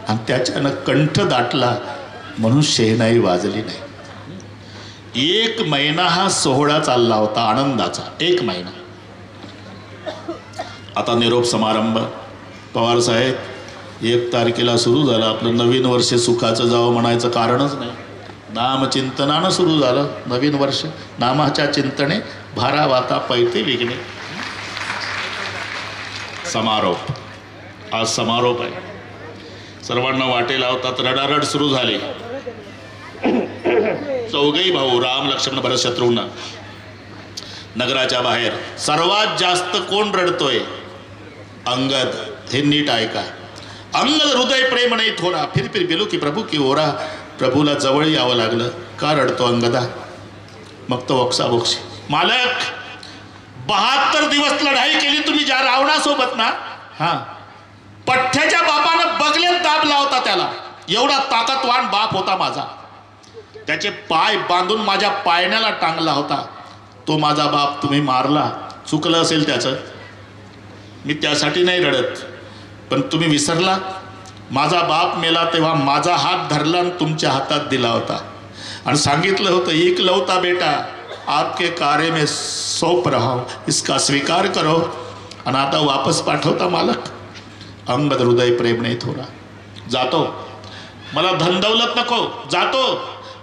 आणि त्याच्यानं कंठ दाटला म्हणून शेहनाई वाजली नाही. 1 महिना हा सोहळा चालला होता आनंदाचा. 1 महिना. आता निरोप समारंभ. पवार साहेब 1 तारखेला सुरू झाला. आपलं नवीन वर्ष सुखाचं जावं म्हणायचं कारणच नाही. नामचिंतनानं सुरू झालं नवीन वर्ष. नामाच्या चिंतने भारा वाता पैते विघ्ने. समारोप. आज समारोप आहे. सर्वांना वाटे लावतात. रडारड सुरू झाली. चौघही भाऊ राम लक्ष्मण भरत शत्रुघ्न नगराच्या बाहेर. सर्वात जास्त कोण रडतोय. अंगद. हे नीट ऐका. अंगद हृदय प्रेम नाही थोडा. फिर गेलो की प्रभू की ओरा. प्रभूला जवळ यावं लागलं. का रडतो अंगदा. मग तो वक्साबोक्षी. मालक 72 दिवस लढाई केली तुम्ही ज्या रावणासोबत ना. हा पठ्ठ्याच्या बापानं बगलेत दाबला होता त्याला. एवढा ताकदवान बाप होता माझा. त्याचे पाय बांधून माझ्या पायण्याला टांगला होता. तो माझा बाप तुम्ही मारला. चुकलं असेल त्याचं. मी त्यासाठी नाही रडत. पण तुम्ही विसरला. माझा बाप मेला तेव्हा माझा हात धरला आणि तुमच्या हातात दिला होता आणि सांगितलं होतं एकलौता बेटा आपके कार्य में सौंप रहा हूं, इसका स्वीकार करो. आणि आता वापस पाठवता मालक. अंगद हृदय प्रेम नाही थोडा. जातो. मला धनदौलत नको. जातो.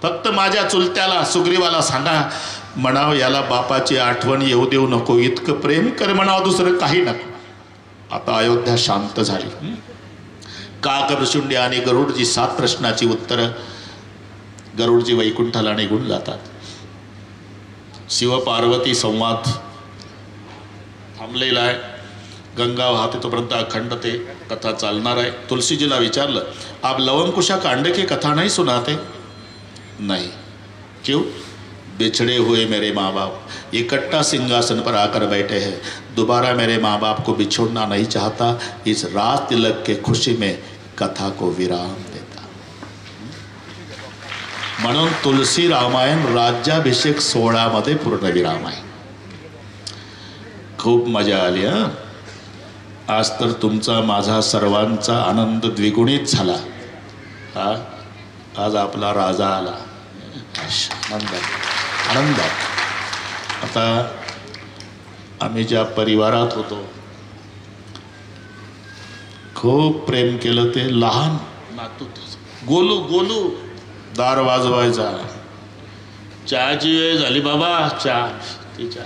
फक्त माझ्या चुलत्याला सुग्रीवाला सांगा म्हणावं याला बापाची आठवण येऊ देऊ नको. इतकं प्रेम कर म्हणावं. दुसरं काही नको. आता अयोध्या शांत झाली. काकभृशुंडी आणि गरुडजी 7 प्रश्नाची उत्तरं. गरुडजी वैकुंठाला निघून जातात. शिव पार्वती संवाद थांबलेला आहे. गंगा वाहते तोपर्यंत अखंड ते कथा चालणार आहे. तुलसीजीला विचारलं आप लवंकुशा कांड की कथा नहीं सुनाते. नहीं. क्यों. बिछड़े हुए मेरे माँ बाप इकट्ठा सिंहासन पर आकर बैठे हैं. दोबारा मेरे माँ बाप को बिछोड़ना नहीं चाहता. इस रात तिलक के खुशी में कथा को विराम देता. म्हणून तुलसी रामायण राज्याभिषेक सोहळ्यामध्ये पूर्णविराम आहे. खूप मजा आली. आज तर तुमचा माझा सर्वांचा आनंद द्विगुणित झाला. आज आपला राजा आला. आनंदात. आता आम्ही ज्या परिवारात होतो खूप प्रेम केलं. ते लहान नातू गोलू गोलू दार वाजवायचा. चहाची वेळ झाली बाबा. चहा ती चहा